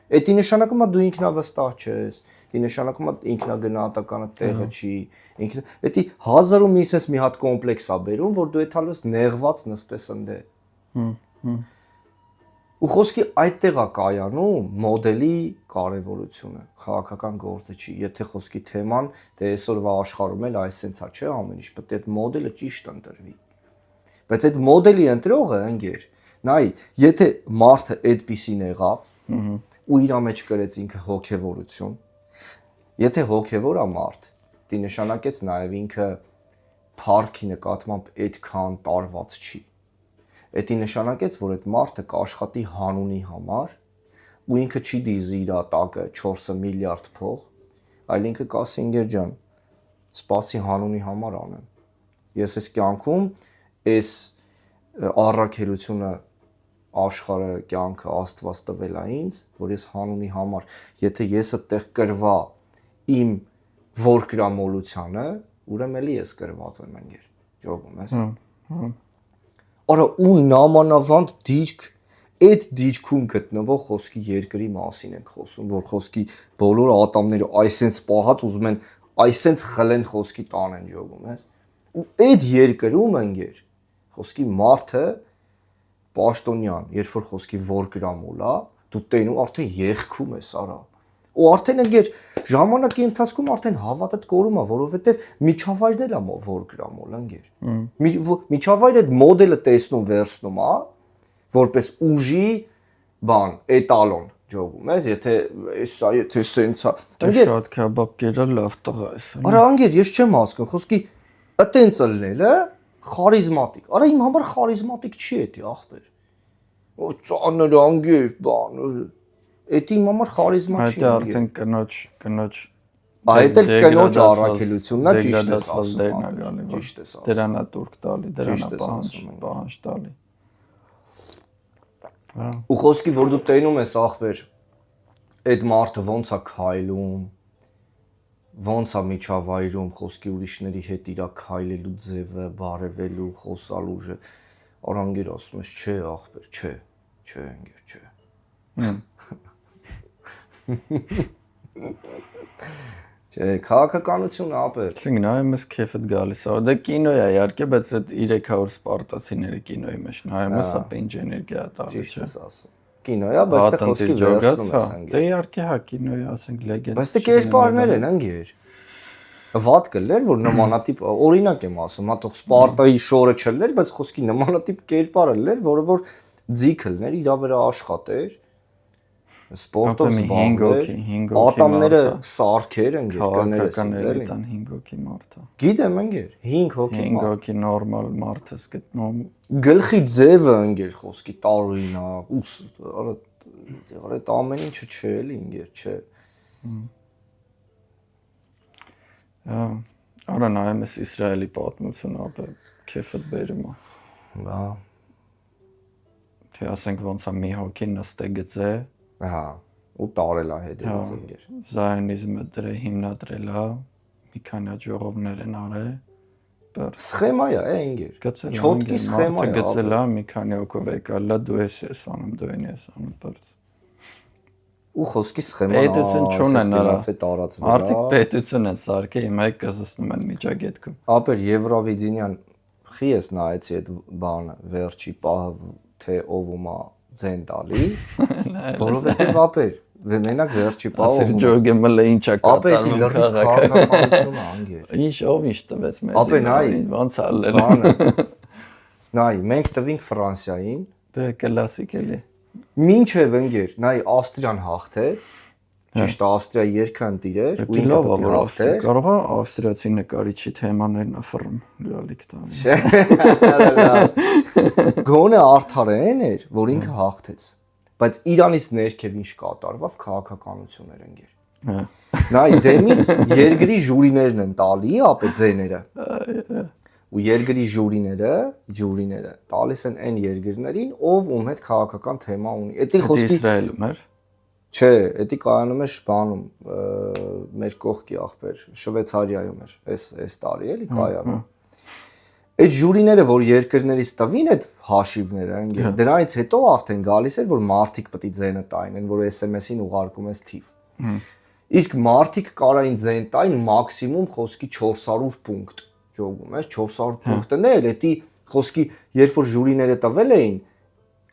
Դա նշանակում է դու ինքնավստահ չես, դա նշանակում է ինքնագնահատականը տեղը չի, դա հազարում իսես մի հատ կոմպլեքս է բերում, որ դու այդալուց նեղված նստես ընդե։ Ու խոսքի այդտեղ է կայանում մոդելի կարևորությունը, քաղաքական գործը չի, եթե խոսքի թեման դե այսօրվա աշխարհում էլ այսպես է, չէ, ամեն ինչ պետք է այդ մոդելը ճիշտ ընտրվի։ Բայց այդ մոդելի ընտրողը ընկեր, նայ, եթե մարդը այդպիսին եղավ, ու իր մեջ կրեց ինքը հոգևորություն, եթե հոգևոր է մարդ, դա նշանակեց նաև ինքը փառքի նկատմամբ այդքան տարված չի։ Դա նշանակեց, որ այդ մարդը կաշխատի հանունի համար, ու ինքը չի դիզի իր տակը 4 միլիարդ փող, այլ ինքը կասի ինգեր ջան, սպասի հանունի համար անեմ։ Ես այս կյանքում այս առաքելությունը աշխարհը կյանքը Աստված տվել է ինձ, որ ես հանունի համար, եթե ես այդտեղ կրվա իմ որգրամոլությանը, ուրեմն էլի ես կրված եմ ընկեր։ Ճոգում ես։ Արա ու նամանավանդ դիճք, այդ դիճքում գտնվող խոսքի երկրի մասին ենք խոսում, որ խոսքի բոլոր ատամները այսենց պահած ուզում են այսենց խլեն խոսքի տանեն ճոգում ես։ Ու այդ երկրում ընկեր խոսքի մարդը պաշտոնյան, երբ որ խոսքի որ գրամուլա, դու տենում արդեն եղքում ես, արա։ Ու արդեն ընկեր ժամանակի ընթացքում արդեն հավատդ կորում է, որովհետև միջավայրն էլ է որ գրամոլ, ընկեր։ Միջավայրը այդ մոդելը տեսնում վերցնում է, որպես ուժի բան, էտալոն ջոգում ես, եթե սենց է։ Ընկեր շատ քաբաբ կերա լավ տղա ես։ Արա ընկեր, ես չեմ հասկանում, խոսքի այտենց ելնելը խարիզմատիկ։ Արա իմ համար խարիզմատիկ չի էտի ախպեր։ Օ ծանր անգեր բան։ Էդ իմ համար խարիզմա չի։ Այդ արդեն կնոջ այդ էլ կնոջ առաքելությունն է, ճիշտ ես ասում։ Ճիշտ ես ասում։ Դրանա турք տալի, դրանա պահանջ տալի։ Ու խոսքի որ դու տենում ես ախպեր, այդ մարդը ոնց է քայլում, ոնց է միջավայրում, խոսքի ուրիշների հետ իրա քայլելու ձևը, բարևելու, խոսալու ուժը, առանգեր ասում ես, չէ ախպեր, չէ, ընկեր, չէ։ Չէ, քաղաքականությունը ապեր։ Չգիտեմ, նայում ես քեֆդ գալիս է։ Դա կինո է իհարկե, բայց այդ 300 սպարտացիների կինոյի մեջ նայում ես, ապա ինչ էներգիա է տալիս։ Ճիշտ ես ասում։ Կինո է, բայց դե խոսքի վերցնում ես անգեր։ Դե իհարկե հա կինոյի, ասենք լեգենդ։ Բայց դե կերպարներ են անգեր։ Վատ կլներ, որ նմանատիպ, օրինակ եմ ասում, հա թող Սպարտայի շորը չլներ, բայց խոսքի նմանատիպ կերպարը լներ, որը որ ձիգ լներ, իր վրա աշխատեր, սպորտով զբաղվեր, ատամները սարքեր ընկեր, կներես էլի։ Քաղաքական էլիտան 5 հոգի մարդ է։ Գիտեմ ընկեր, 5 հոգի 5 հոգի նորմալ մարդ ես գտնում։ Գլխի ձևը ընկեր խոսքի տարօրինակ, այդ ամեն ինչը չէ էլի ընկեր, չէ։ Արա նայում ես Իսրայելի պատմությունը, ապա քեֆդ բերում է։ Բա։ Թե ասենք ոնց է մի հոգի նստե գծե, հա, ու տարել է հետևից ընկեր։ Զայոնիզմը դրա հիմնադրել է, մի քանի ժողովներ են արել, Սխեմա է, ընկեր։ Չոտկի սխեմա է։ Գծել է, մի քանի հոգով եկալ է, դու ես անում, դու ես անում, բարձ։ Ու խոսքի սխեման պետություն չունեն արա։ տարածվել։ Արդիկ պետություն են սարքել, հիմա է կզսնում են միջագետքում։ Ապեր Եվրովիզիոնյան խի ես նայեցի այդ բանը, վերջի պահը թե ով ումա ձեն տալի, որովհետև ապեր, մենակ վերջի պահը ասես ջոգը մլը ինչա կատարում քաղաքականությունը անգեր։ Ինչ ով ինչ տվեց մեզ։ Ապեր նայ, ոնց ալել։ Նայ, մենք տվինք Ֆրանսիային։ Դե կլասիկ էլի։ Մինչև ընկեր, նայ Ավստրիան հաղթեց, ճիշտ Ավստրիայի երկընտիր էր, ու ինքը պետք է հաղթեր։ Կարող է ավստրիացի նկարիչի թեմաներն افռում գալիք տանի։ Գոնե արդարեն էր, որ ինքը հաղթեց, բայց Իրանից ներքև ինչ կատարվավ քաղաքականություն էր ընկեր։ Նայ դեմից երկրի ժյուրիներն են տալի, ապե ձեները։ Ու երկրի ժյուրիները տալիս են այն երկրներին, ով ում հետ քաղաքական թեմա ունի։ Էդի խոսքի Իսրայելում էր։ Չէ, էդի կայանում էր Շպանում, մեր կողքի ախպեր, Շվեյցարիայում էր, այս տարի էլի կայանում։ Այդ ժյուրիները, որ երկրներից տվին այդ հաշիվները, ընկեր, դրանից հետո արդեն գալիս էր, որ մարդիկ պետք է ձենը տային, որ SMS-ին ուղարկում ես թիվ։ Իսկ մարդիկ կարային ձեն տային մաքսիմում խոսքի 400 պունկտ։ Ջոգում ես 400 պունկտներ, էդի խոսքի երբ որ ժյուրիները տվել էին,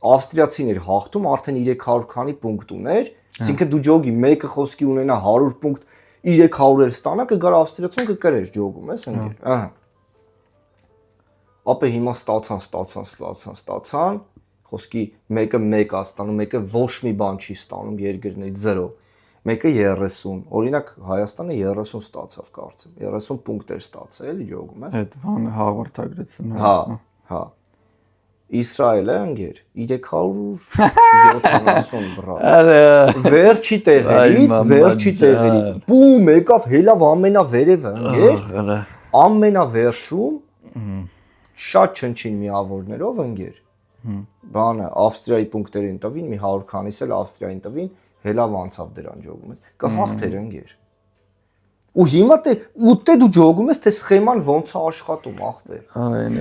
ավստրիացիներ հաղթում արդեն 300 քանի պունկտ ուներ, այսինքն դու ջոգի մեկը խոսքի ունենա 100 պունկտ, 300 էլ ստանա, կգար ավստրիացուն կկրես ջոգում ես ընկեր, ահա։ Ապա հիմա ստացան, խոսքի մեկը 1 է ստանում, մեկը ոչ մի բան չի ստանում երկրներից 0, մեկը 30, օրինակ Հայաստանը 30 ստացավ կարծեմ, 30 պունկտեր ստացել, էլի ջոգում ես։ Այդ բանը հաղորդագրությունը։ Հա։ Իսրայելը ընկեր 370 բրա։ Վերջի տեղերից, բում եկավ հելավ ամենավերևը ընկեր։ Ամենավերջում շատ չնչին միավորներով ընկեր։ Բանը Ավստրիայի պունկտերին տվին, մի 100 քանիս էլ Ավստրիային տվին, հելավ անցավ դրան ջոգում ես։ Կհաղթեր ընկեր։ Ու հիմա դու ջոգում ես, թե սխեման ոնց է աշխատում, ախպեր։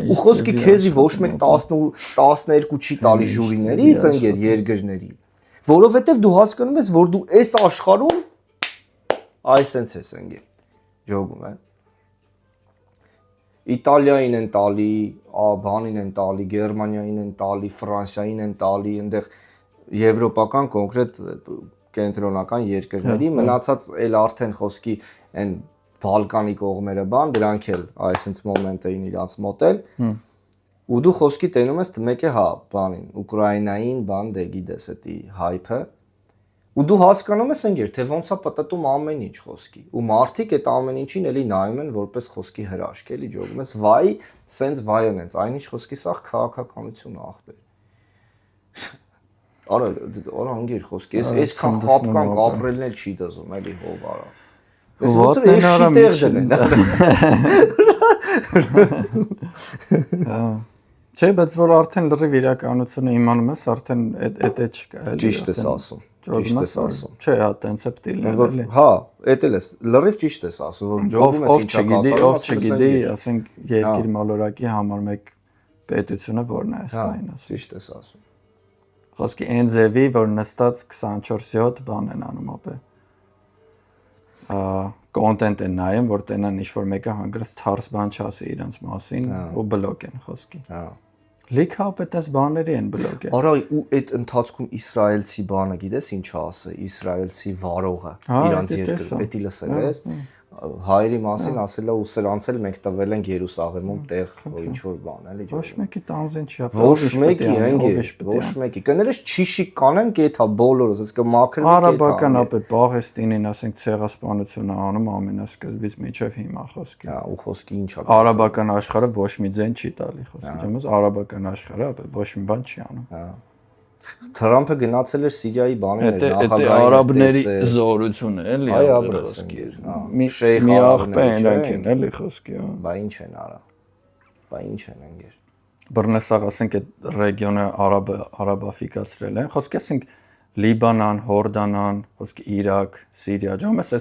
Ու խոսքի քեզի ոչ մեկ 12 չի տալի ժյուրիներից ընկեր երկրների, որովհետև դու հասկանում ես, որ դու այս աշխարհում այսենց ես ընկեր։ Ջոգում ես։ Իտալիային են տալի, բանին են տալի, Գերմանիային են տալի, Ֆրանսիային են տալի, այնտեղ եվրոպական կոնկրետ կենտրոնական երկրների, մնացած էլ արդեն խոսքի այն Բալկանի կողմերը բան, դրանք էլ այսինց մոմենտ էին իրանց մոտել։ Ու դու խոսքի տենում ես մեկ է հա, բանին, Ուկրաինային բան դե գիտես էդի հայփը։ Ու դու հասկանում ես ընկեր, թե ոնց է պատտում ամեն ինչ խոսքի։ Ու մարդիկ այդ ամեն ինչին էլի նայում են որպես խոսքի հրաշք, էլի ջոգում ես, վայ, սենց վայ են, այնինչ խոսքի սա քաղաքականություն ախպեր։ Արա ընկեր խոսքի, այսքան խապկան կապրելն էլ չի դզում, էլի հով արա։ Ես ոնց է շի տեղ դնեն։ Չէ, բայց որ արդեն լրիվ իրականությունը իմանում ես, արդեն այդ չկա, էլի։ Ճիշտ ես ասում։ Ճիշտ ես ասում։ Չէ, հա, տենց է պիտի լինի։ Հա, էդ էլ ես, լրիվ ճիշտ ես ասում, որ ջոգում ես ինչա կատարում, ով չգիտի, ասենք երկիր մոլորակի համար մեկ պետությունը որն է այստեղին, ասում։ Ճիշտ ես ասում։ Խոսքի այն ձևի, որ նստած 24/7 բան են անում ապե։ Կոնտենտ են նայում, որ տենան ինչ-որ մեկը հանգրած թարս բան չասի իրանց մասին ու բլոկ են խոսքի։ Հա։ Լիք հապետես բաների են բլոկել։ Արա ու այդ ընթացքում իսրայելցի բանը գիտես ինչ ասը, իսրայելցի վարողը իրանց երկրում, էդի լսել ես։ Հայերի մասին ասել է ու սրանց էլ մենք տվել ենք Երուսաղեմում տեղ ինչ որ բան, էլի։ Ոչ մեկի տանձին չի, ոչ մեկի ընկեր, ոչ մեկի։ Կներես չիշի կանեն կեթա բոլորս, ասկա մաքրվի կեթա։ Արաբական ապե Պաղեստինին, ասենք ցեղասպանությունը անում ամենասկզբից միջև հիմա խոսքի։ Հա, ու խոսքի ինչա։ Արաբական աշխարհը ոչ մի ձեն չի տալի խոսքի, ջամս արաբական աշխարհը ապե ոչ մի բան չի անում։ Հա։ Թրամփը գնացել էր Սիրիայի բաներ նախագահային արաբների զորությունը էլի խոսքի։ Մի աղբե այնք են էլի խոսքի։ Բա ինչ են արա։ Բա ինչ են ընկեր։ Բռնեսաղ ասենք այդ ռեգիոնը արաբաֆիկացրել են։ Խոսքի ասենք Լիբանան, Հորդանան, խոսքի Իրաք, Սիրիա, ջամես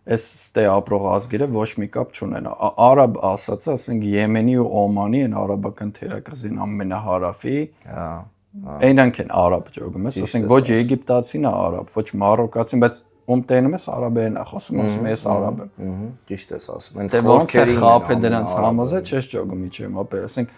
այս ստե ապրող ազգերը ոչ մի կապ չունեն։ Արաբ ասած, ասենք Եմենի ու Օմանի են արաբական թերակղզին ամենահարավի։ Հա։ Այնանք են արաբ ջոգում ես, ասենք ոչ եգիպտացին է արաբ, ոչ մարոկացին, բայց ում տենում ես արաբերեն է խոսում, ասում ես արաբ եմ։ Ճիշտ ես ասում։ Դե ոնց է խափը դրանց համոզը չես ջոգում իջեմ, ապա ասենք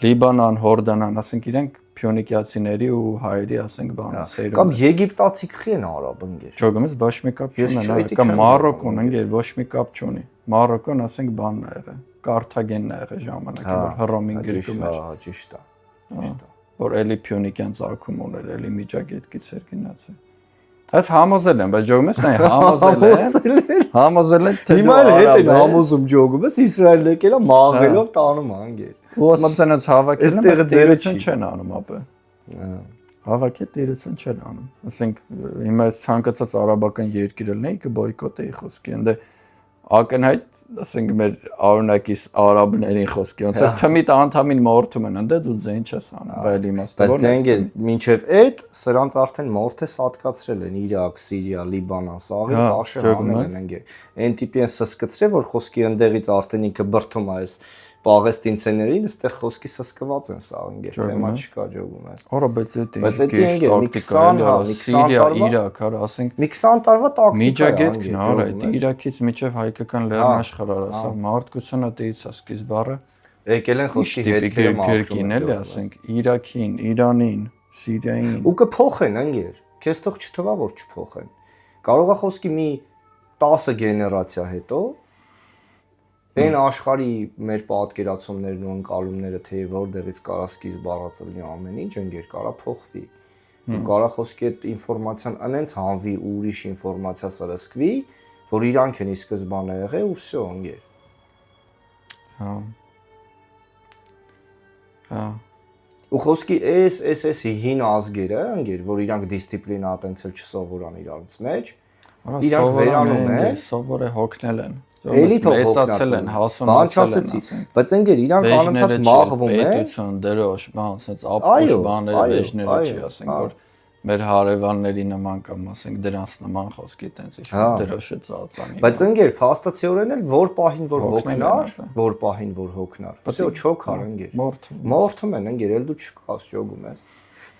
Լիբանան, Հորդանան, ասենք իրենք փյունիկիացիների ու հայերի, ասենք բանը սերուն։ Կամ եգիպտացի քխի են արաբ ընկեր։ Ջոգում ես ոչ մի կապ չունեն, կամ Մարոկոն ընկեր ոչ մի կապ չունի։ Մարոկոն ասենք բանն է եղել, Կարթագենն է եղել ժամանակը, որ Հռոմին գրկում էր։ Հա, ճիշտ է։ Ճիշտ է։ Որ էլի փյունիկյան ցակում ուներ, էլի միջագետքից էր գնացել։ Այս համոզել են, բայց ջոգում ես նայ համոզել են, թե հիմա էլ հետ են համոզում ջոգում ես Իսրայելն եկել է մաղելով տանում անգեր։ Ու ասենից հավաքել են, բայց դերություն չեն անում ապե։ Հավաքի դերություն չեն անում։ Ասենք հիմա այս ցանկացած արաբական երկիր լինի, կբոյկոտեի խոսքի, ընդ ակնհայտ, ասենք մեր արունակիս արաբներին խոսքի, ոնց որ թմիտ անդամին մորթում են, ընդ դու ձեն չես անում, բայց իմաստը որ դենգել մինչև այդ սրանց արդեն մորթե սատկացրել են Իրաք, Սիրիա, Լիբանան, սաղի տաշը հանել են ընկեր։ Այն տիպի են սսկծրել, որ խոսքի ընդեղից արդեն ինքը բրթում է այս պաղեստինցիներին, այստեղ խոսքի սսկված են սա ընկեր, թեմա չկա ջոգում ես։ Օրա, բայց այդ ընկեր մի 20 Սիրիա, Իրաք, հա, ասենք մի 20 տարվա տակտիկա է։ Միջագետքն է, արա, այդ Իրաքից միջև հայկական լեռնաշխարհը, ասա, մարդկությունը դից է սկիզբառը։ Եկել են խոսքի հետքերը մաքրում, էլի, ասենք Իրաքին, Իրանին, Սիրիային։ Ու կփոխեն ընկեր։ Քեզ թող չթվա որ չփոխեն։ Կարող է խոսքի մի 10 գեներացիա հետո այն աշխարհի մեր պատկերացումներն ու ընկալումները թե որտեղից կարա սկիզբ առածելնի ամեն ինչ ընկեր կարա փոխվի։ Ու կարա խոսքի այդ ինֆորմացիան անենց հանվի ու ուրիշ ինֆորմացիա սրսկվի, որ իրանք են ի սկզբանե եղել ու վсё ընկեր։ Հա։ Հա։ Ու խոսքի այս հին ազգերը ընկեր, որ իրանք դիսցիպլինա այտենց էլ չսովորան իրանց մեջ, իրանք վերանում են, սովոր է հոգնել են։ Էլի թող հոգնածել են, հասունացել են, բայց ընկեր իրանք անընդհատ մաղվում են։ Պետություն, դրոշ, բան, ասենց ապուշ բաները վեժները չի, ասենք որ մեր հարևանների նման կամ ասենք դրանց նման խոսքի տենց ինչ դրոշը ծածանի։ Բայց ընկեր փաստացիորեն էլ որ պահին որ հոգնար, որ պահին որ հոգնար։ Վсё չոքար ընկեր։ Մորթում են ընկեր, էլ դու չկաս ջոգում ես։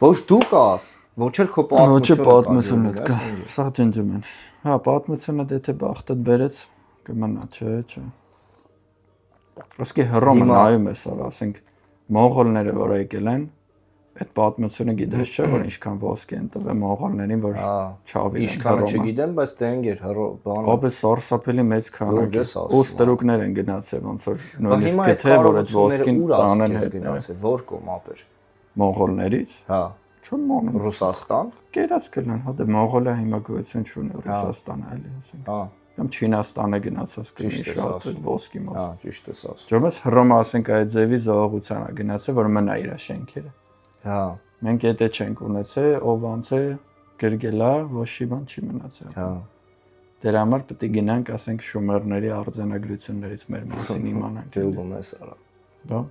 Ոչ դու կաս, ոչ էլ քո պատմությունդ կա։ Սա ջնջում են։ Հա, պատմությունը դե թե բախտդ բերեց կմնա, չէ։ Ոսկե հռոմը նայում ես արա, ասենք մոնղոլները, որ եկել են, այդ պատմությունը գիտես չէ, որ ինչքան ոսկի են տվել մոնղոլներին, որ չավիլ են Ինչքանը չգիտեմ, բայց դե ընկեր բանը։ Ապես սարսափելի մեծ քանակ է։ Ու ստրուկներ են գնացել, ոնց որ նույնիսկ եթե որ այդ ոսկին տանեն հետները։ Որ կողմ ապեր։ Մոնղոլներից։ Հա։ Չեմ մոնում։ Ռուսաստան։ Կերած կլան, հա դե Մոնղոլիա հիմա գոյություն չունի, Ռուսաստանը էլի ասենք։ Հա։ Կամ Չինաստանը գնացած կլինի շատ այդ ոսկի մաս։ Հա, ճիշտ ես ասում։ Ջոմս Հռոմը ասենք այդ ձևի զողողության է գնացել, որ մնա իր շենքերը։ Հա։ Մենք եթե չենք ունեցել, ով անց է գրգելա, ոչի բան չի մնացել։ Հա։ Դրա համար պետք է գնանք, ասենք Շումերների արձանագրություններից մեր մասին իմանանք։ Դե ուղում ես արա։ Դա։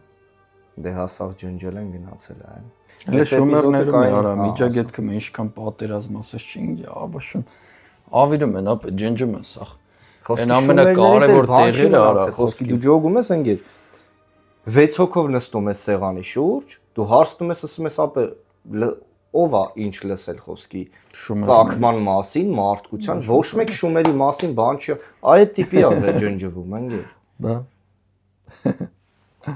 Դե հասավ ջնջել են գնացել այն։ Հələ Շումերները արա միջագետքը ինչքան պատերազմ ասես չի, ավաշուն ավիրում են ապա ջնջում են սա։ Այն ամենակարևոր տեղերը արա, խոսքի դու ջոգում ես ընկեր 6 հոգով նստում ես սեղանի շուրջ, դու հարցնում ես, ասում ես ապա ով է ինչ լսել խոսքի ծագման մասին, մարդկության, ոչ մեկ շումերի մասին բան չի, այդ տիպի է ջնջվում, ընկեր։ Դա։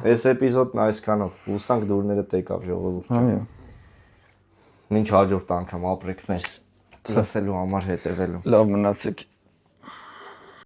Այս էպիզոդն այսքանով, հուսանք դուրները տեկավ ժողովուրդը։ Այո։ Մինչ հաջորդ անգամ ապրեք մեզ լսելու համար հետևելու։ Լավ մնացեք։